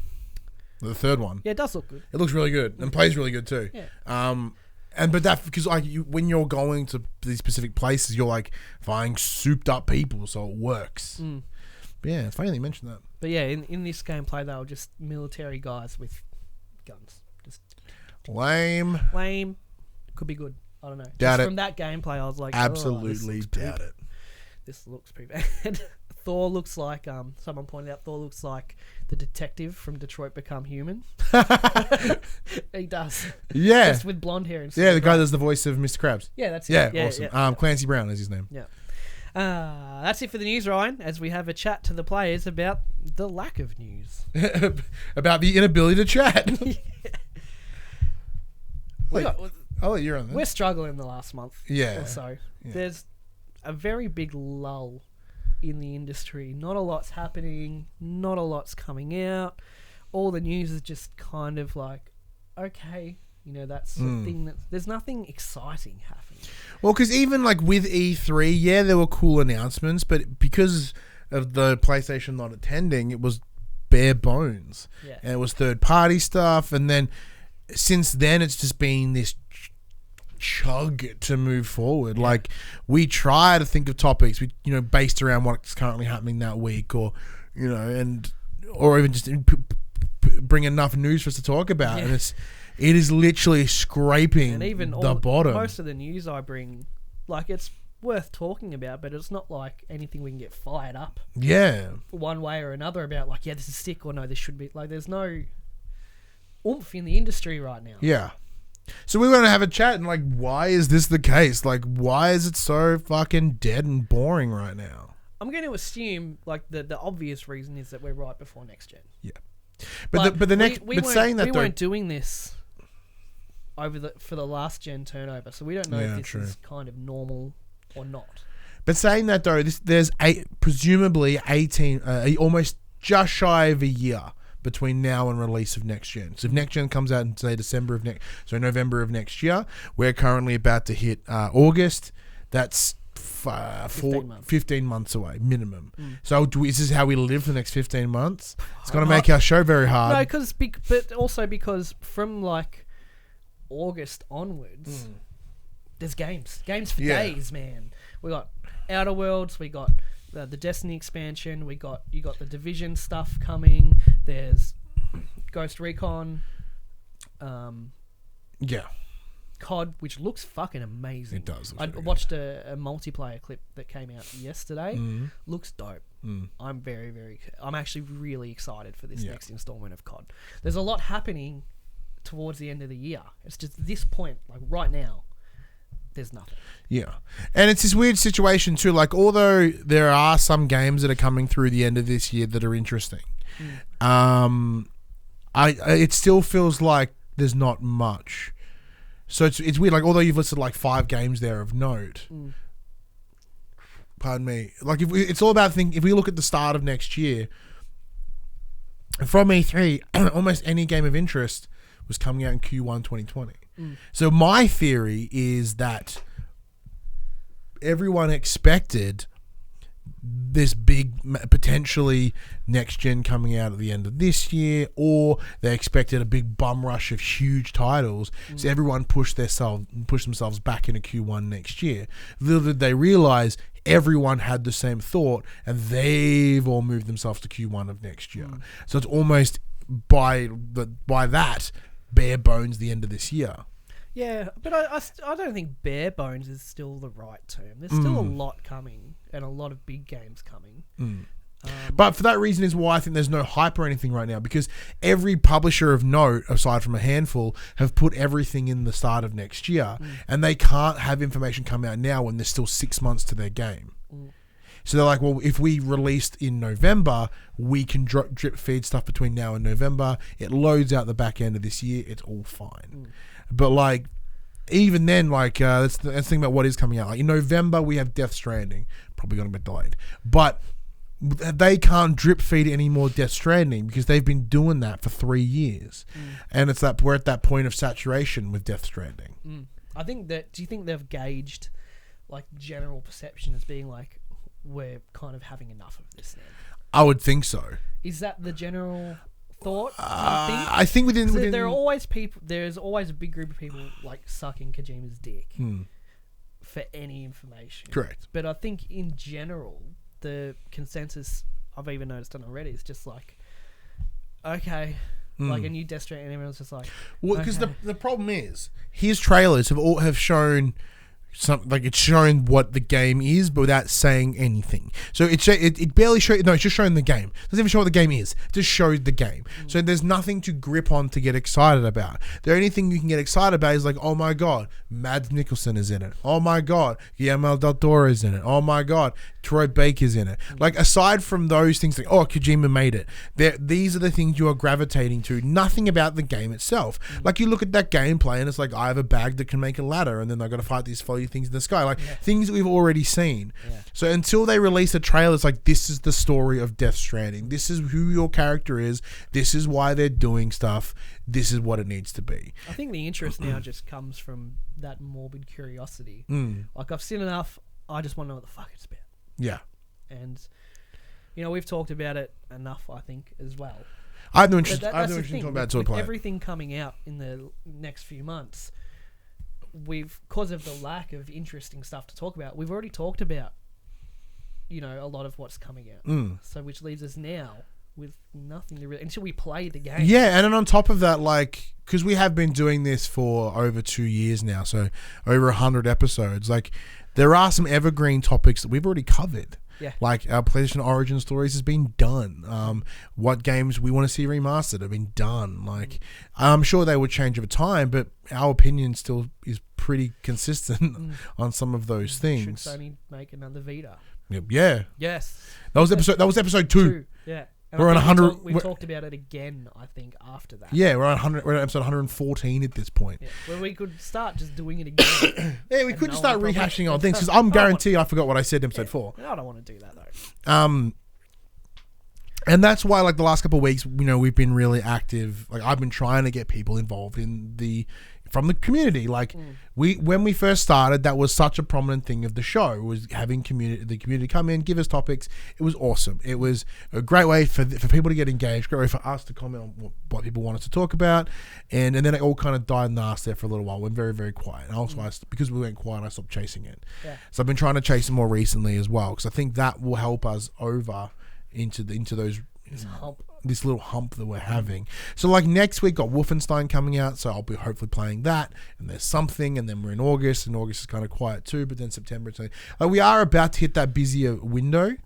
The third one. Yeah, it does look good. It looks really good and plays really good too. Yeah. But that because like when you're going to these specific places, you're like finding souped up people, so it works. But yeah, it's funny that you mentioned that. But yeah, in this gameplay, they were just military guys with guns. Just lame. Could be good. I don't know. Doubt it. From that gameplay, I was like, absolutely doubt it. This looks pretty bad. Thor looks like someone pointed out. Thor looks like the detective from Detroit Become Human. He does. Yeah, just with blonde hair and stuff. Yeah, the guy that's the voice of Mr. Krabs. Yeah, that's it. Yeah, awesome. Yeah. Clancy Brown is his name. Yeah. That's it for the news, Ryan. As we have a chat to the players about the lack of news, about the inability to chat. I'll let you on we're this. struggling the last month Yeah. or so. Yeah. There's a very big lull in the industry. Not a lot's happening. Not a lot's coming out. All the news is just kind of like, okay, that's the thing that there's nothing exciting happening. Well, because even like with E3, yeah, there were cool announcements, but because of the PlayStation not attending, it was bare bones. Yeah. And it was third-party stuff, and then since then, it's just been this chug to move forward. Yeah. Like, we try to think of topics, based around what's currently happening that week, or or even just bring enough news for us to talk about. Yeah. And it is literally scraping And even the bottom. most of the news I bring, like, it's worth talking about, but it's not like anything we can get fired up Yeah. one way or another about, like, yeah, this is sick, or no, this should be. Like, there's no oomph in the industry right now. Yeah. So we want to have a chat and, like, why is this the case? Like, why is it so fucking dead and boring right now? I'm going to assume, like, the obvious reason is that we're right before next gen. Yeah. Like, But saying that we though, weren't doing this for the last gen turnover, so we don't know if this true. is kind of normal or not. But saying that though, there's presumably 18, almost just shy of a year between now and release of next gen. So if next gen comes out in say November of next year, we're currently about to hit August. That's 15 months away minimum. So is this how we live for the next 15 months? It's going to make our show very hard. No, but also because from like August onwards, there's games for days, man. We got Outer Worlds, we got the Destiny expansion, you got the Division stuff coming. There's Ghost Recon, COD, which looks fucking amazing. It does. I watched a multiplayer clip that came out yesterday. Looks dope. I'm I'm actually really excited for this next installment of COD. There's a lot happening towards the end of the year. It's just this point, like right now, there's nothing. Yeah. And it's this weird situation too. Like, although there are some games that are coming through the end of this year that are interesting, it still feels like there's not much. So it's weird. Like, although you've listed like 5 games there of note, pardon me. Like, it's all about if we look at the start of next year, from E3, almost any game of interest was coming out in Q1 2020. So my theory is that everyone expected this big, potentially next gen coming out at the end of this year, or they expected a big bum rush of huge titles. So everyone pushed themselves back into Q1 next year. Little did they realize everyone had the same thought, and they've all moved themselves to Q1 of next year. So it's almost by that bare bones the end of this year. Yeah, but I don't think bare bones is still the right term. There's still a lot coming and a lot of big games coming. But for that reason is why I think there's no hype or anything right now, because every publisher of note, aside from a handful, have put everything in the start of next year, and they can't have information come out now when there's still 6 months to their game. So they're like, well, if we released in November, we can drip feed stuff between now and November. It loads out the back end of this year. It's all fine. But like, even then, like, let's think about what is coming out. Like in November, we have Death Stranding, probably going to be delayed. But they can't drip feed any more Death Stranding because they've been doing that for 3 years, and we're at that point of saturation with Death Stranding. I think that. Do you think they've gauged like general perception as being like, we're kind of having enough of this now? I would think so. Is that the general thought? I think within there are always people. There's always a big group of people like sucking Kojima's dick for any information. Correct. But I think in general, the consensus I've even noticed on Reddit is just like, okay, like a new Death Stranding, and everyone's just like, well, because okay. the problem is his trailers have shown it's showing what the game is, but without saying anything. So it barely shows. No, it's just showing the game. It doesn't even show what the game is. It just shows the game. So there's nothing to grip on to get excited about. The only thing you can get excited about is like, oh my god, Mads Mikkelsen is in it. Oh my god, Guillermo del Toro is in it. Oh my god, Troy Baker's in it. Like aside from those things, like oh Kojima made it. These are the things you are gravitating to. Nothing about the game itself. Like you look at that gameplay and it's like I have a bag that can make a ladder, and then I got to fight these floaty things in the sky, like things that we've already seen. So until they release a trailer, it's like this is the story of Death Stranding. This is who your character is. This is why they're doing stuff. This is what it needs to be. I think the interest now just comes from that morbid curiosity. Like I've seen enough. I just want to know what the fuck it's about. Yeah. And we've talked about it enough, I think, as well. I have no interest. I have no interest in talking about it. With everything coming out in the next few months, because of the lack of interesting stuff to talk about, we've already talked about, a lot of what's coming out. So which leaves us now with nothing to really, until we play the game. Yeah, and then on top of that, like, because we have been doing this for over 2 years now, so over 100 episodes, like, there are some evergreen topics that we've already covered. Yeah. Like our PlayStation Origin stories has been done. What games we want to see remastered have been done. Like I'm sure they would change over time, but our opinion still is pretty consistent on some of those things. Should Sony make another Vita? Yeah. Yes. That was episode 2. Yeah. And we're on 100. We've talked about it again, I think, after that. Yeah, we're on 100. We're on episode 114 at this point. Yeah. Well, we could start just doing it again. Yeah, we could just start rehashing old things because I'm guaranteed I forgot what I said in episode 4. I don't want to do that though. And that's why, like the last couple of weeks, we've been really active. Like I've been trying to get people involved from the community. Like when we first started, that was such a prominent thing of the show, was having the community come in, give us topics. It was awesome. It was a great way for people to get engaged, great way for us to comment on what people want us to talk about. And then it all kind of died in the ass there for a little while. Went very, very quiet. And also because we went quiet, I stopped chasing it. Yeah. So I've been trying to chase it more recently as well, because I think that will help us over into those this little hump that we're having. So like next week got Wolfenstein coming out, so I'll be hopefully playing that, and there's something, and then we're in August, and August is kind of quiet too, but then September we are about to hit that busier window,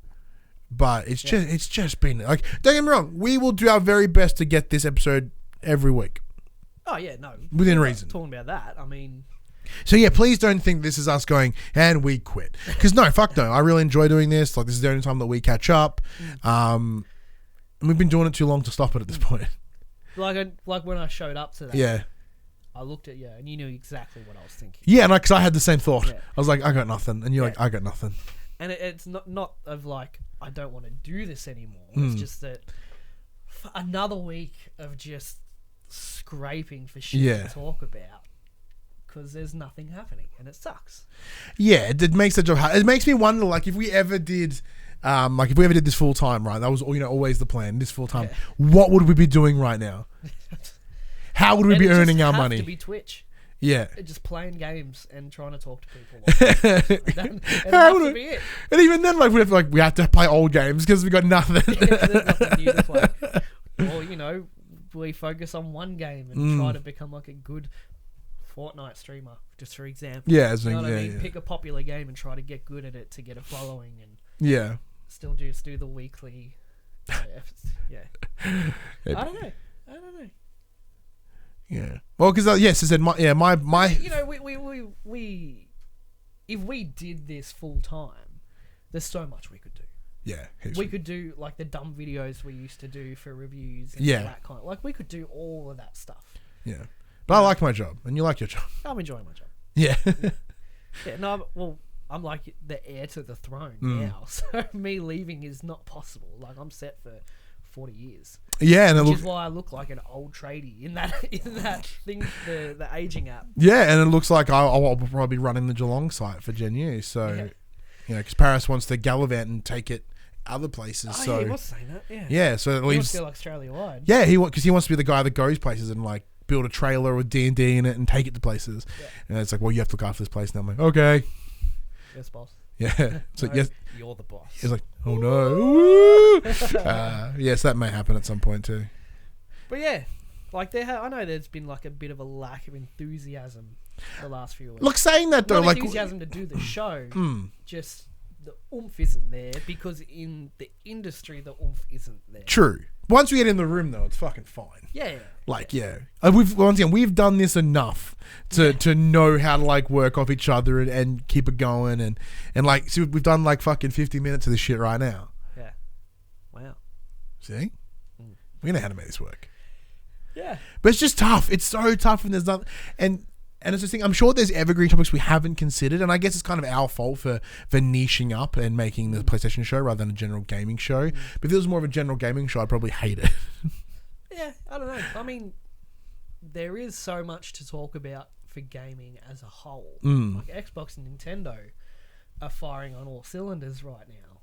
but it's just been like, don't get me wrong, we will do our very best to get this episode every week. Oh yeah, no, within reason. Talking about that, I mean, so yeah, please don't think this is us going and we quit, because no, fuck no, I really enjoy doing this. Like this is the only time that we catch up. And we've been doing it too long to stop it at this point. Like when I showed up to that. Yeah. I looked at you and you knew exactly what I was thinking. Yeah, and because I had the same thought. Yeah. I was like, I got nothing. And you're like, I got nothing. And it's not of like, I don't want to do this anymore. It's just that another week of just scraping for shit to talk about, because there's nothing happening and it sucks. Yeah, it makes the job hard. It makes me wonder, like, if we ever did this full time, right? That was always the plan. This full time, what would we be doing right now? How would we be earning our money? To be Twitch. Yeah, just playing games and trying to talk to people. That be it. And even then, like we have to play old games because we got nothing. There's nothing new to play. Or we focus on one game and try to become like a good Fortnite streamer, just for example. Yeah, you know what I mean? Pick a popular game and try to get good at it to get a following and still just do the weekly efforts. Yeah. I don't know. Yeah. Well, because yes, I said my. we if we did this full time, there's so much we could do. Yeah. We could do like the dumb videos we used to do for reviews and that kind of, like we could do all of that stuff. Yeah. But I like my job and you like your job. I'm enjoying my job. Yeah. I'm like the heir to the throne now, so me leaving is not possible. Like I'm set for 40 years. Yeah, and which is why I look like an old tradie in that thing, the aging app. Yeah, and it looks like I'll probably be running the Geelong site for Gen U. So, because Paris wants to gallivant and take it other places. Oh, he was saying that. Yeah. Yeah, so it leaves. He wants to go like Australia wide. Yeah, because he wants to be the guy that goes places and like build a trailer with D&D in it and take it to places. Yeah. And it's like, well, you have to look after this place now. I'm like, okay. Yes, boss. Yeah. So no, yes, you're the boss. He's like, oh no. Yes, that may happen at some point too. But yeah, like I know there's been like a bit of a lack of enthusiasm the last few weeks. Look, saying that though, Not like enthusiasm to do the show, just the oomph isn't there because in the industry the oomph isn't there. true. Once we get in the room though, it's fucking fine. Yeah. Like, yeah. We've done this enough to know how to like work off each other and keep it going and like, see, we've done like fucking 50 minutes of this shit right now. Yeah. Wow. See? We know how to make this work. Yeah. But it's just tough. It's so tough and there's not, and it's this thing, I'm sure there's evergreen topics we haven't considered, and I guess it's kind of our fault for niching up and making the PlayStation show rather than a general gaming show. But if it was more of a general gaming show, I'd probably hate it. Yeah, I don't know. I mean, there is so much to talk about for gaming as a whole. Like Xbox and Nintendo are firing on all cylinders right now.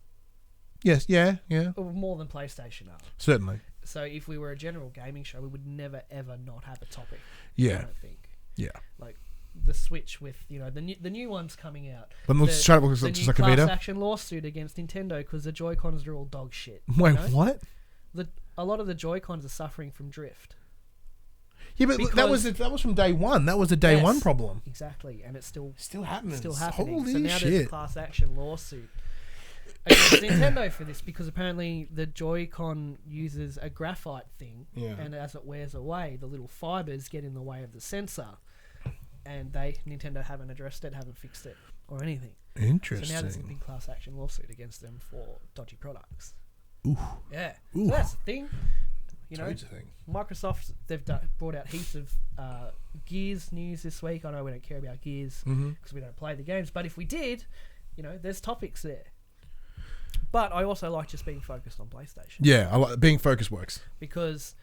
Yes, yeah. More than PlayStation are. Certainly. So if we were a general gaming show, we would never ever not have a topic. Yeah. I don't think. Yeah. Like the Switch with, you know, the new ones coming out. But the the new new like a class Vita. action lawsuit against Nintendo because the Joy-Cons are all dog shit. Wait, you know? what? A lot of the Joy-Cons are suffering from drift. Yeah, but that was from day one. That was a day one problem. Exactly, and it's still happening. happening. Holy so now shit. there's a class action lawsuit against Nintendo for this because apparently the Joy-Con uses a graphite thing, and as it wears away, the little fibers get in the way of the sensor, and Nintendo haven't addressed it, haven't fixed it, or anything. Interesting. So now there's a big class action lawsuit against them for dodgy products. Ooh. Yeah, Ooh. so that's the thing. You know, Toad's a thing. Microsoft, they've brought out heaps of Gears news this week. I know we don't care about Gears because we don't play the games, but if we did, you know, there's topics there. But I also like just being focused on PlayStation. Yeah, I like being focused works. Because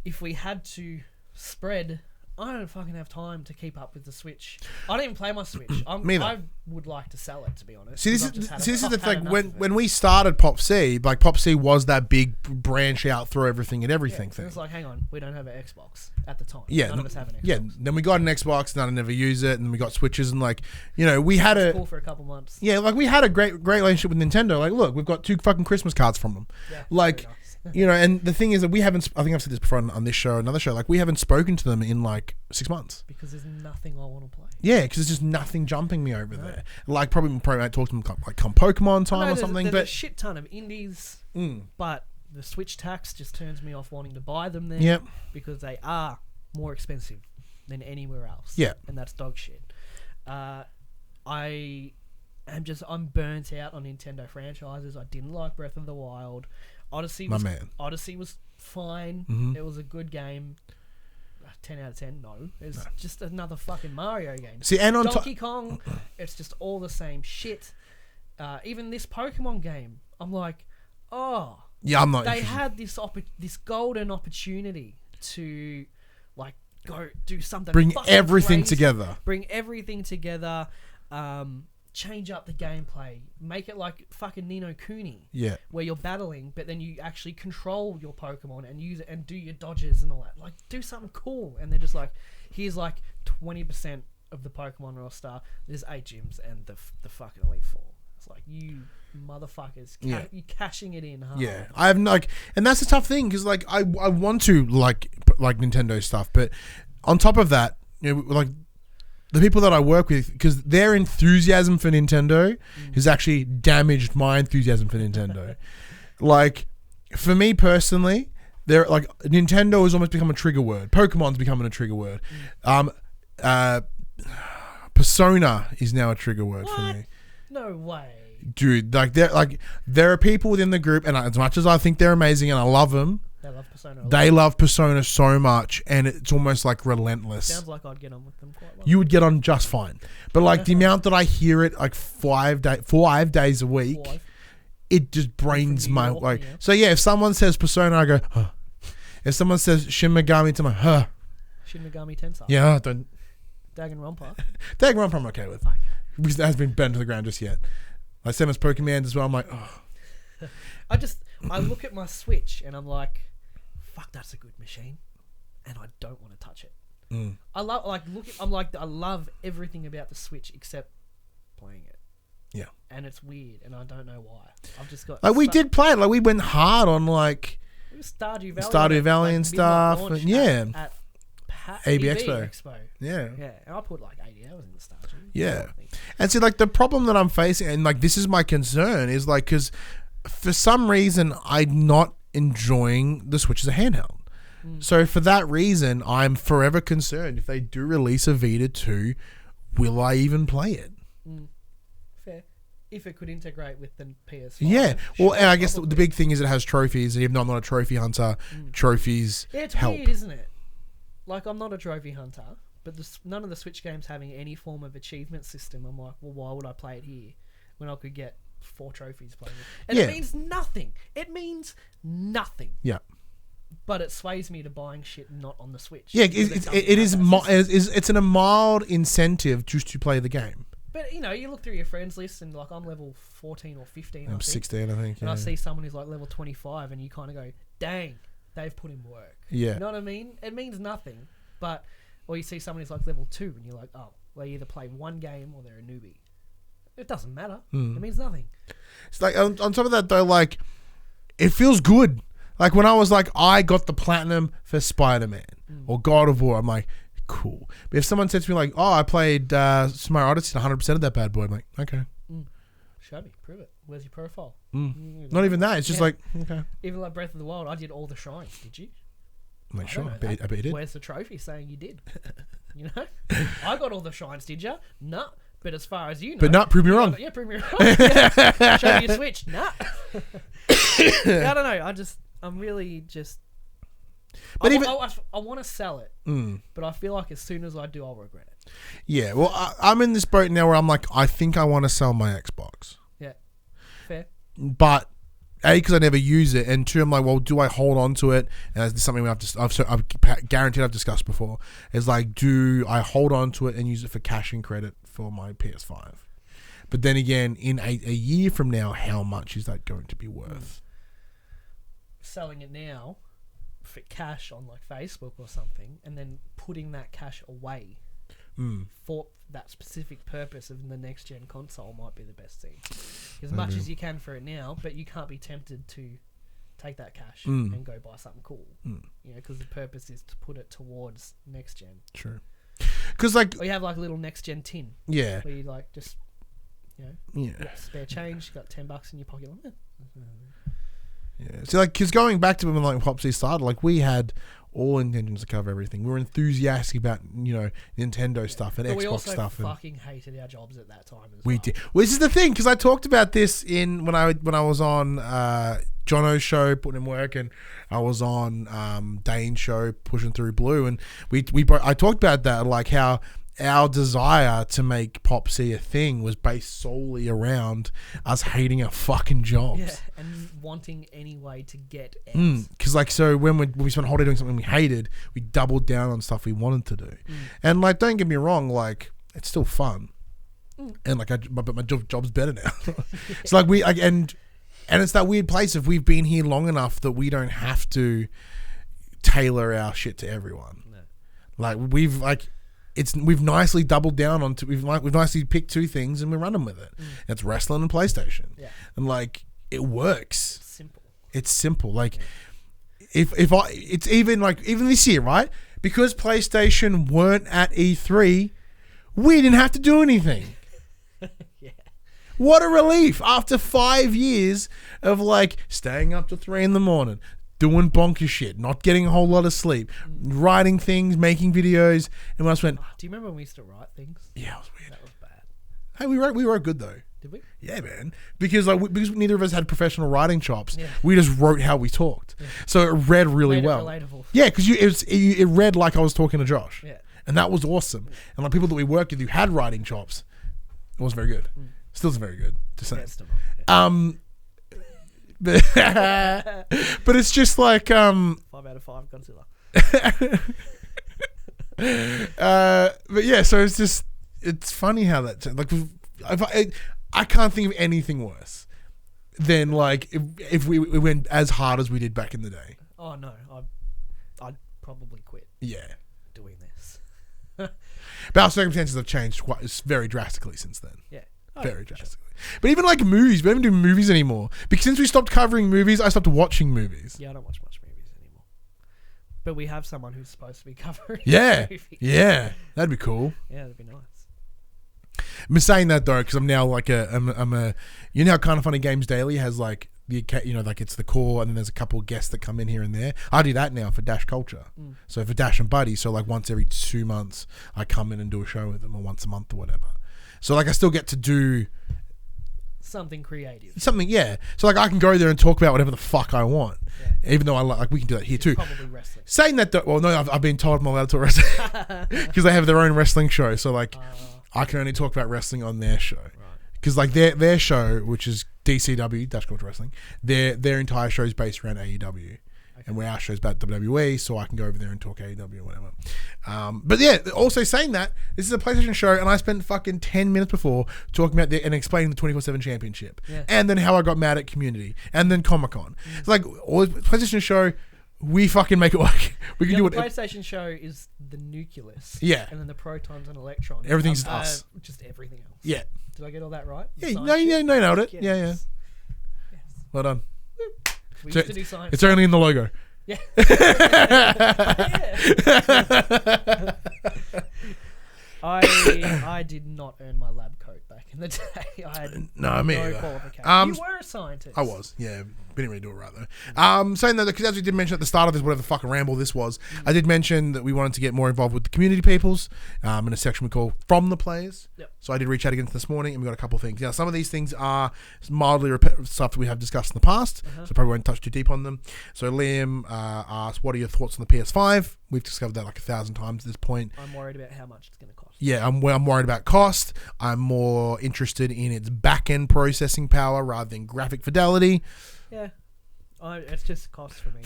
if we had to spread, I don't fucking have time to keep up with the Switch. I don't even play my Switch. I would like to sell it, to be honest. See, this is the thing. When When we started PopC, like PopC was that big branch out, throw everything and everything thing. It's like, hang on, we don't have an Xbox at the time. Yeah, none of us have an Xbox. Yeah, then we got an Xbox, and I never use it, and then we got Switches, and like, you know, we had It's cool for a couple months. Yeah, like we had a great relationship with Nintendo. Like, look, we've got 2 fucking Christmas cards from them. Yeah, like, very nice. you know, and the thing is that we haven't. I think I've said this before on this show, another show. Like, we haven't spoken to them in like 6 months. Because there's nothing I want to play. Yeah, because there's just nothing jumping me over there. Like, probably might talk to them like come Pokemon time or something. There's But a shit ton of indies, but the Switch tax just turns me off wanting to buy them there. Yep. Because they are more expensive than anywhere else. Yeah. And that's dog shit. I'm burnt out on Nintendo franchises. I didn't like Breath of the Wild. Odyssey was fine. It was a good game. 10 out of 10. No, it's just another fucking Mario game. See, and on Donkey Kong, it's just all the same shit. Even this Pokemon game, I'm like, oh, yeah, I'm not. They interested. had this golden opportunity to like go do something. Bring fucking everything crazy. together. Bring everything together. Change up the gameplay. Make it like fucking Ni no Kuni. Yeah. Where you're battling, but then you actually control your Pokemon and use it and do your dodges and all that. Like, do something cool. And they're just like, here's like 20% of the Pokemon roster. There's 8 gyms and the fucking Elite Four. It's like, you motherfuckers, you cashing it in hard. Yeah, I have like, and that's a tough thing because like I want to like Nintendo stuff, but on top of that, you know, like the people that I work with, because their enthusiasm for Nintendo has actually damaged my enthusiasm for Nintendo. Like, for me personally, they're like Nintendo has almost become a trigger word. Pokemon's becoming a trigger word. Persona is now a trigger word for me. No way. Dude, there are people within the group, and as much as I think they're amazing and I love them, They love Persona. So much, and it's almost like relentless. Sounds like I'd get on with them quite well. You would get on just fine, but like the amount that I hear it like 5 days a week, it just drains my like. Yeah. So yeah, if someone says Persona, I go. Huh. If someone says Shin Megami Tensei, huh? Shin Megami Tensei. Yeah, I don't. Danganronpa. Danganronpa, I'm okay with. Because it hasn't been burned to the ground just yet. Like same as Pokemon as well. I'm like, oh. I look at my Switch and I'm like, fuck, that's a good machine, and I don't want to touch it. I love everything about the Switch except playing it. Yeah, and it's weird, and I don't know why. I've just got like we did play it. Like we went hard on like Stardew Valley and stuff. And, yeah, at AB Expo. Yeah. Yeah, and I put like 80 hours in nostalgia. Yeah. And see, like, the problem that I'm facing, and like, this is my concern, is like, because for some reason, I'm not enjoying the Switch as a handheld. So for that reason, I'm forever concerned if they do release a Vita 2, will I even play it? Fair. If it could integrate with the PS5. Yeah. Well, sure, and I guess the probably. big thing is it has trophies. And even though I'm not a trophy hunter, trophies Yeah, it's help. weird, isn't it? Like, I'm not a trophy hunter, but none of the Switch games having any form of achievement system. I'm like, well, why would I play it here when I could get 4 trophies playing it? And Yeah. it means nothing. It means nothing. Yeah. But it sways me to buying shit not on the Switch. Yeah, because it's doesn't have that system. it's a mild incentive just to play the game. But, you know, you look through your friends list and, like, I'm level 14 or 15, I I'm think. 16, I think. And I Yeah. see someone who's, like, level 25 and you kind of go, dang, they've put in work. Yeah. You know what I mean? It means nothing. But, or you see someone who's, like, level 2 and you're like, oh, they either play one game or they're a newbie. It doesn't matter. It means nothing. It's like, on top of that, though, like, it feels good. Like, when I was like, I got the platinum for Spider-Man or God of War, I'm like, cool. But if someone said to me, like, oh, I played Super Mario Odyssey 100% of that bad boy, I'm like, okay. Show me. Prove it. Where's your profile? Not even that. It's just like, okay. Even like Breath of the Wild, I did all the shrines. Did you? I'm like, I sure. don't I know bet that. you did. Where's the trophy saying you did? You know? I got all the shrines, did you? No. But as far as you know... But no, prove me wrong. Yeah, prove me wrong. Yeah. Show me your Switch. Nah. I don't know. I'm really just... But I want to sell it, but I feel like as soon as I do, I'll regret it. Yeah, well, I'm in this boat now where I'm like, I think I want to sell my Xbox. Yeah. Fair. But A, because I never use it, and 2, I'm like, well, do I hold on to it? And this is something I've guaranteed I've discussed before. Is like, do I hold on to it and use it for cash and credit for my PS5? But then again, in a year from now, how much is that going to be worth? Selling it now for cash on like Facebook or something, and then putting that cash away for that specific purpose of the next gen console might be the best thing. As much as you can for it now, but you can't be tempted to take that cash and go buy something cool. You know, because the purpose is to put it towards next gen. True. Because like, or you have like a little next gen tin. Yeah. Where you like just, you know, you got spare change, you got $10 in your pocket. Like, yeah. So like, because going back to when like PopC started, like we had all intentions to cover everything. We were enthusiastic about, you know, Nintendo stuff and but Xbox we also stuff. fucking hated our jobs at that time as We well. did. Well, this is the thing, because I talked about this when I was on Jono's show, putting in work, and I was on Dane's show, pushing through Blue, and I talked about that, like how our desire to make PopC a thing was based solely around us hating our fucking jobs. Yeah, and wanting any way to get out. Because like, so when we spent a whole day doing something we hated, we doubled down on stuff we wanted to do. And like, don't get me wrong, like, it's still fun. And like, but my job's better now. It's like and it's that weird place of we've been here long enough that we don't have to tailor our shit to everyone. No. Like we've nicely doubled down on we've nicely picked 2 things and we're running with it. It's wrestling and PlayStation. Yeah. And like, it works. Simple. It's simple. Like, it's even this year, right? Because PlayStation weren't at E3, we didn't have to do anything. Yeah. What a relief after 5 years of like staying up to 3 a.m, doing bonkers shit, not getting a whole lot of sleep, writing things, making videos, and when I just went, Do you remember when we used to write things? yeah, it was weird. That was bad. Hey, we wrote good though. Did we? Yeah, man. Because because neither of us had professional writing chops, Yeah. we just wrote how we talked. So it read really Made it well. relatable. Yeah, because it read like I was talking to Josh. Yeah. And that was awesome. And like people that we worked with who had writing chops, it wasn't very good. Still isn't very good. Just saying. Yeah, still not. Yeah. But it's just like 5 out of 5 Godzilla. but yeah, so it's funny how that like I can't think of anything worse than like if we went as hard as we did back in the day. Oh no, I'd probably quit Yeah. doing this. But our circumstances have changed very drastically since then. Yeah. Very for sure. drastically. But even like movies, we don't even do movies anymore. Because since we stopped covering movies, I stopped watching movies. Yeah, I don't watch much movies anymore. But we have someone who's supposed to be covering. Yeah, the movie. yeah, that'd be cool. Yeah, that'd be nice. I'm saying that though because I'm now like I'm a you know how Kind of Funny Games Daily has like like it's the core and then there's a couple of guests that come in here and there. I do that now for Dash Culture. So for Dash and Buddy, so like once every 2 months I come in and do a show with them, or once a month or whatever. So like I still get to do something creative. Something, yeah. So like I can go there and talk about whatever the fuck I want. Yeah. Even though I like we can do that here too. Probably wrestling. Saying that though, well no, I've been told I'm allowed to talk wrestling because they have their own wrestling show. So like I can only talk about wrestling on their show. Because like their show, which is DCW, Dash Culture Wrestling, their entire show is based around AEW. And where our show's about WWE, so I can go over there and talk AEW or whatever. But yeah, also saying that, this is a PlayStation show, and I spent fucking 10 minutes before talking about and explaining the 24/7 Championship. Yeah. And then how I got mad at Community. And then Comic-Con. It's like, PlayStation show, we fucking make it work. We can do it. The PlayStation show is the nucleus. Yeah. And then the protons and electrons. Everything's us. Just everything else. Yeah. Did I get all that right? Yeah, nailed it. Yes. Yeah. Well done. We used to do science. It's only in the logo. Yeah. I did not earn my lab coat back in the day. I had no qualification. You were a scientist. I was, yeah. We didn't really do it right though. Saying that, because as we did mention at the start of this, whatever the fucking ramble this was, I did mention that we wanted to get more involved with the community peoples in a section we call From the Players. Yep. So I did reach out again this morning, and we got a couple of things. Now, some of these things are mildly repetitive stuff that we have discussed in the past, so probably won't touch too deep on them. So Liam asked, what are your thoughts on the PS5? We've discovered that like 1,000 times at this point. I'm worried about how much it's going to cost. Yeah, I'm worried about cost. I'm more interested in its back-end processing power rather than graphic fidelity. Yeah. It's just cost for me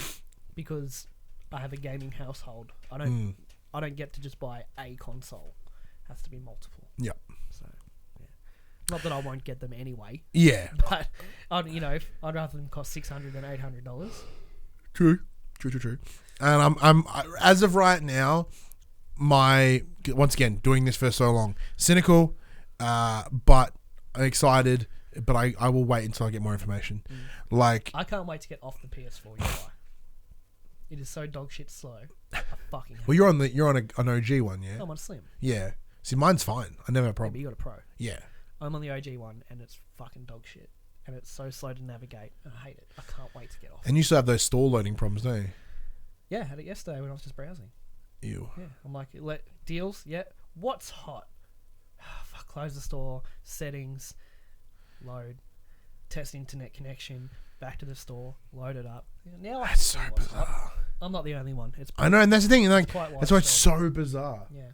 because I have a gaming household. I don't get to just buy a console. It has to be multiple. Yeah. So, yeah. Not that I won't get them anyway. Yeah. But I'd rather them cost $600 than $800. True. And I'm as of right now, once again doing this for so long, cynical, but excited. But I will wait until I get more information. Like I can't wait to get off the PS4 UI. It is so dog shit slow. I fucking hate you're on an OG one, yeah? I'm on Slim. Yeah. See, mine's fine. I never have a problem. Yeah, but you got a Pro. Yeah. I'm on the OG one, and it's fucking dog shit. And it's so slow to navigate. And I hate it. I can't wait to get off. And you still have those store loading problems, don't you? Yeah, I had it yesterday when I was just browsing. Ew. Yeah. I'm like, deals? Yeah. What's hot? Fuck, close the store. Settings. Load. Test internet connection. Back to the store. Load it up. Now that's so bizarre. Hot. I'm not the only one. I know, and that's the thing. Like, that's why it's so bizarre. Yeah.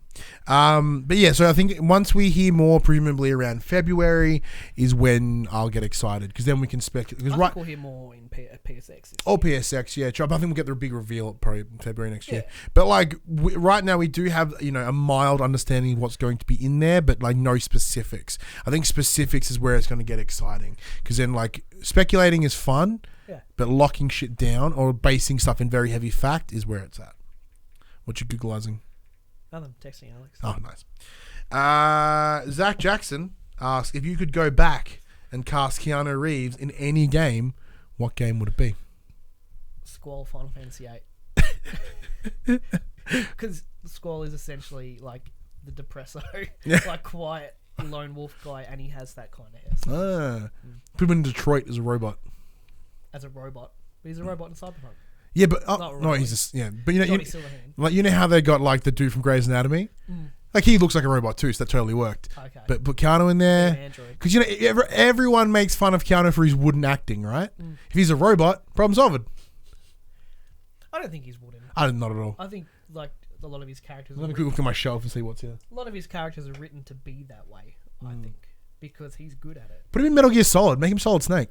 But yeah, so I think once we hear more, presumably around February, is when I'll get excited because then we can speculate. I think we'll hear more in PSX. Oh, PSX, yeah. I think we'll get the big reveal probably in February next year. But like right now, we do have a mild understanding of what's going to be in there, but like no specifics. I think specifics is where it's going to get exciting because then like speculating is fun. Yeah. But locking shit down or basing stuff in very heavy fact is where it's at. What you Googleizing? Nothing. Texting Alex. Oh, nice. Zach Jackson asked, if you could go back and cast Keanu Reeves in any game, what game would it be? Squall Final Fantasy VIII. Because Squall is essentially like the depresso, like quiet lone wolf guy, and he has that kind of hair. Put him in Detroit as a robot. As a robot, but he's a robot in Cyberpunk. Yeah, but no, he's just but you know how they got like the dude from Grey's Anatomy, like he looks like a robot too, so that totally worked. Okay, but put Keanu in there because everyone makes fun of Keanu for his wooden acting, right? If he's a robot, problem solved. I don't think he's wooden. Not at all. I think like a lot of his characters. Let me look at my shelf and see what's here. A lot of his characters are written to be that way. I think because he's good at it. Put him in Metal Gear Solid. Make him Solid Snake.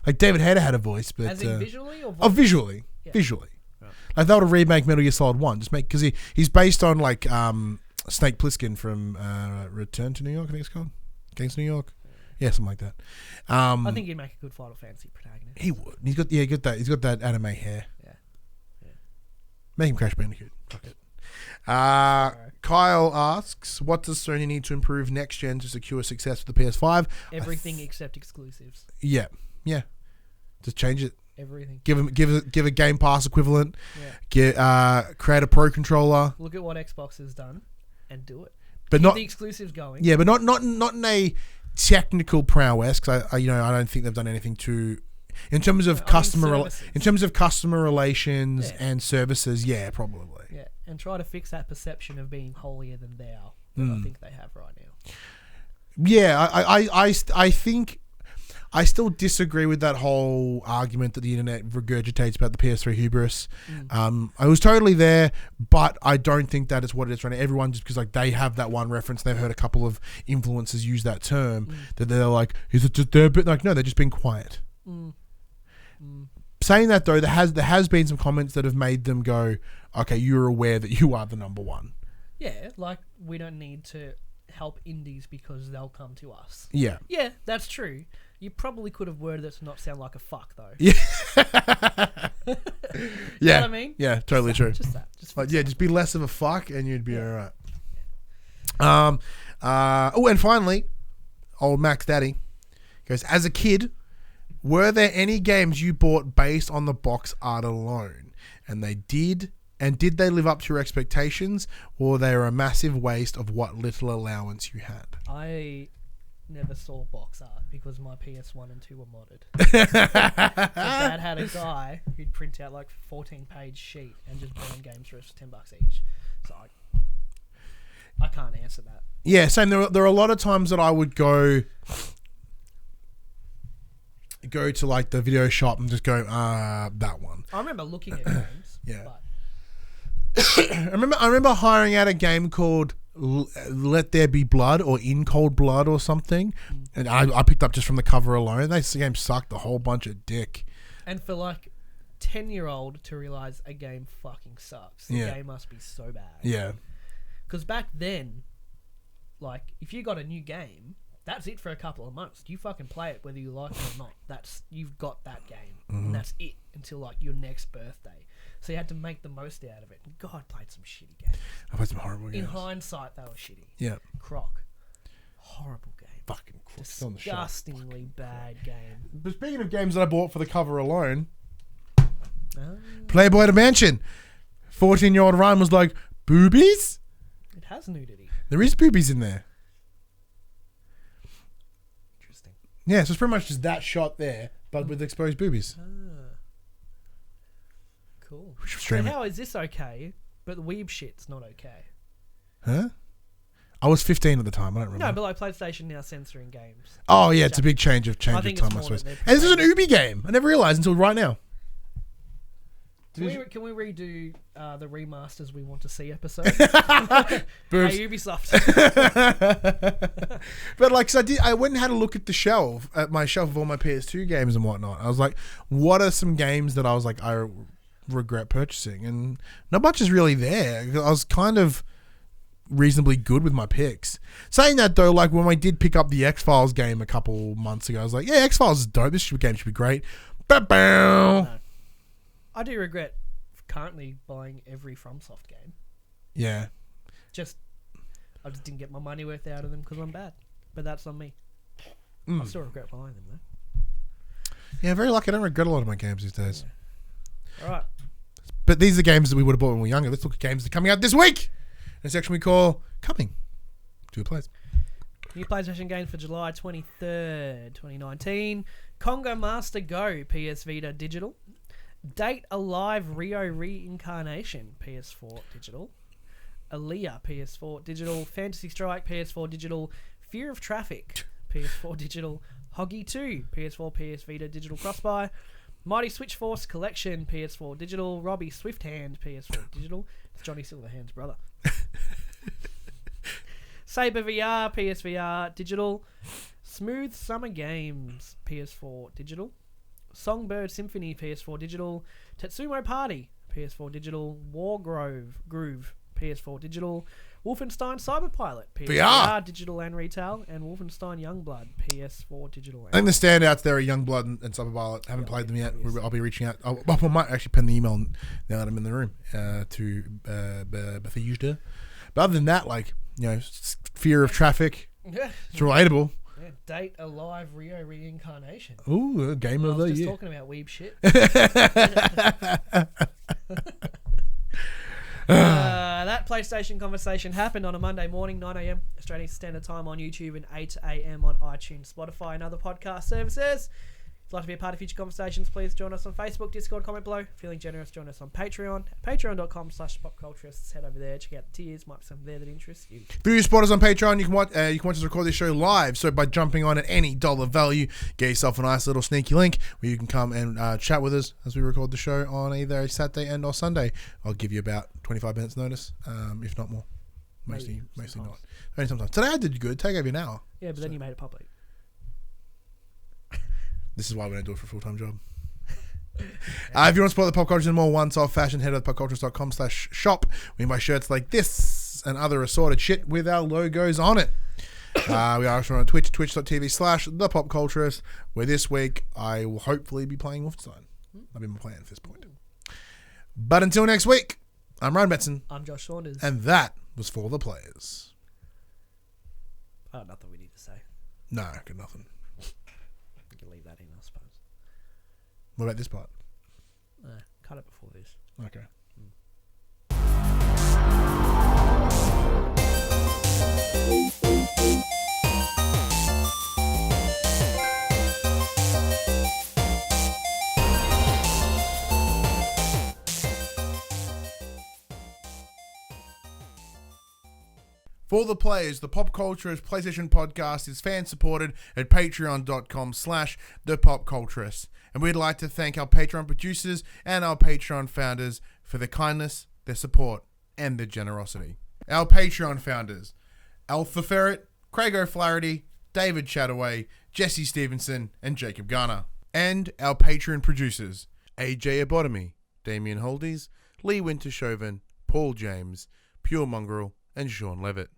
Like David Hayter had a voice, but as in visually or voice? Oh, visually. Right. I thought a remake Metal Gear Solid 1, just make because he's based on like Snake Plissken from Return to New York. I think it's called Gangs of New York. Yeah, something like that. I think he'd make a good Final Fantasy protagonist. He would. He's got that anime hair. Yeah. Make him Crash Bandicoot. Fuck it. Kyle asks, what does Sony need to improve next gen to secure success with the PS5? Everything except exclusives. Yeah. Just change it. everything. Give a Game Pass equivalent. Yeah. Create a Pro controller. Look at what Xbox has done, and do it. But Keep not the exclusives going. Yeah, but not in a technical prowess, because I don't think they've done anything to. In terms of customer relations and services, yeah, probably. Yeah, and try to fix that perception of being holier than thou that I think they have right now. Yeah, I think I still disagree with that whole argument that the internet regurgitates about the PS3 hubris. I was totally there, but I don't think that is what it is right now. Everyone, just because like they have that one reference, they've heard a couple of influencers use that term, that they're like, is it just they're a bit like, no, they're just being quiet. Saying that though, there has been some comments that have made them go, okay, you're aware that you are the number one. Yeah, like we don't need to help indies because they'll come to us. Yeah. Yeah, that's true. You probably could have worded it to not sound like a fuck though. Yeah. You Yeah. know what I mean? Yeah, totally true. Just that. Just be less of a fuck and you'd be alright. And finally, old Max Daddy goes, as a kid, were there any games you bought based on the box art alone? And did they live up to your expectations, or they were a massive waste of what little allowance you had? I never saw box art because my PS1 and 2 were modded. My dad had a guy who'd print out like 14-page sheet and just burn games for us $10 each. So I can't answer that. Yeah, same. There are a lot of times that I would go to like the video shop and just go, that one. I remember looking at games. Yeah. But I remember hiring out a game called Let There Be Blood or In Cold Blood or something, and I picked up just from the cover alone. This game sucked a whole bunch of dick. And for like 10-year-old to realize a game fucking sucks, the game must be so bad. Yeah. Because back then, like if you got a new game, that's it for a couple of months. You fucking play it whether you like it or not. You've got that game, and that's it until like your next birthday. So you had to make the most out of it. And God, I played some shitty games. I played some horrible games. In hindsight, they were shitty. Yeah. Croc. Horrible game. Fucking Croc. Disgustingly bad game. But speaking of games that I bought for the cover alone, Playboy Dimension. 14-year-old Ryan was like, boobies? It has nudity. There is boobies in there. Interesting. Yeah, so it's pretty much just that shot there, but with exposed boobies. Cool. So how is this okay, but the weeb shit's not okay? Huh? I was 15 at the time. I don't remember. No, but like PlayStation now censoring games. Oh yeah, it's a big change of time, I suppose. And this is an Ubi game. I never realized until right now. Can we redo the remasters we want to see episode? Hey, Ubisoft. But like, so I went and had a look at my shelf of all my PS2 games and whatnot. I was like, what are some games that I was like, I regret purchasing? And not much is really there. I was kind of reasonably good with my picks. Saying that though, like when I did pick up the X-Files game a couple months ago, I was like, yeah, X-Files is dope. This game should be great. No. I do regret currently buying every FromSoft game. Yeah. I just didn't get my money worth out of them because I'm bad. But that's on me. I still regret buying them though. Yeah, very lucky. I don't regret a lot of my games these days. Yeah. All right. But these are games that we would have bought when we were younger. Let's look at games that are coming out this week. In a section we call Coming to a Place. New PlayStation games for July 23rd, 2019. Congo Master Go, PS Vita Digital. Date Alive Rio Reincarnation, PS4 Digital. Aaliyah, PS4 Digital. Fantasy Strike, PS4 Digital. Fear of Traffic, PS4 Digital. Hoggy 2, PS4, PS Vita Digital Cross-Buy. Mighty Switch Force Collection, PS4 Digital. Robbie Swifthand, PS4 Digital. It's Johnny Silverhand's brother. Saber VR, PSVR Digital. Smooth Summer Games, PS4 Digital. Songbird Symphony, PS4 Digital. Tetsumo Party, PS4 Digital. Groove, PS4 Digital. Wolfenstein Cyberpilot, PSVR Digital and Retail. And Wolfenstein Youngblood, PS4 Digital. I think the standouts there are Youngblood and Cyberpilot. Haven't played them yet. I'll be reaching out. I might actually pen the email now that I'm in the room to Bethesda. But other than that, like, you know, Fear of Traffic. Yeah. It's relatable. Yeah, date a live Rio reincarnation. Ooh, game of I was the just year. talking about weeb shit. That PlayStation conversation happened on a Monday morning, 9 a.m. Australian Standard Time on YouTube and 8 a.m. on iTunes, Spotify, and other podcast services. If you'd like to be a part of future conversations, please join us on Facebook, Discord, comment below. Feeling generous, join us on Patreon. Patreon.com/PopCulturists. Head over there, check out the tiers. Might be something there that interests you. For you supporters on Patreon, you can watch us record this show live. So by jumping on at any dollar value, get yourself a nice little sneaky link where you can come and chat with us as we record the show on either Saturday and or Sunday. I'll give you about 25 minutes notice, if not more. Mostly not. Only sometimes. Today I did good. Take over an hour. Yeah, but then you made it public. This is why we don't do it for a full-time job. If you want to support the Pop Cultures in more once-off fashion, head to popcultures.com/shop. We buy shirts like this and other assorted shit with our logos on it. We are also on Twitch, twitch.tv/thepopculturists, where this week I will hopefully be playing Wolfenstein. That'll be my plan at this point. But until next week, I'm Ryan Betson. I'm Josh Saunders. And that was For the Players. Nothing we need to say. No, got nothing. We can leave that in, I suppose. What about this part? Cut it before this. Okay. For the Players, the PopCulturists PlayStation podcast is fan-supported at patreon.com/thepopculturists. And we'd like to thank our Patreon producers and our Patreon founders for their kindness, their support, and their generosity. Our Patreon founders: Alpha Ferret, Craig O'Flaherty, David Chataway, Jesse Stevenson, and Jacob Garner. And our Patreon producers: AJ Abotomy, Damien Holdies, Lee Wintershoven, Paul James, Pure Mongrel, and Sean Levitt.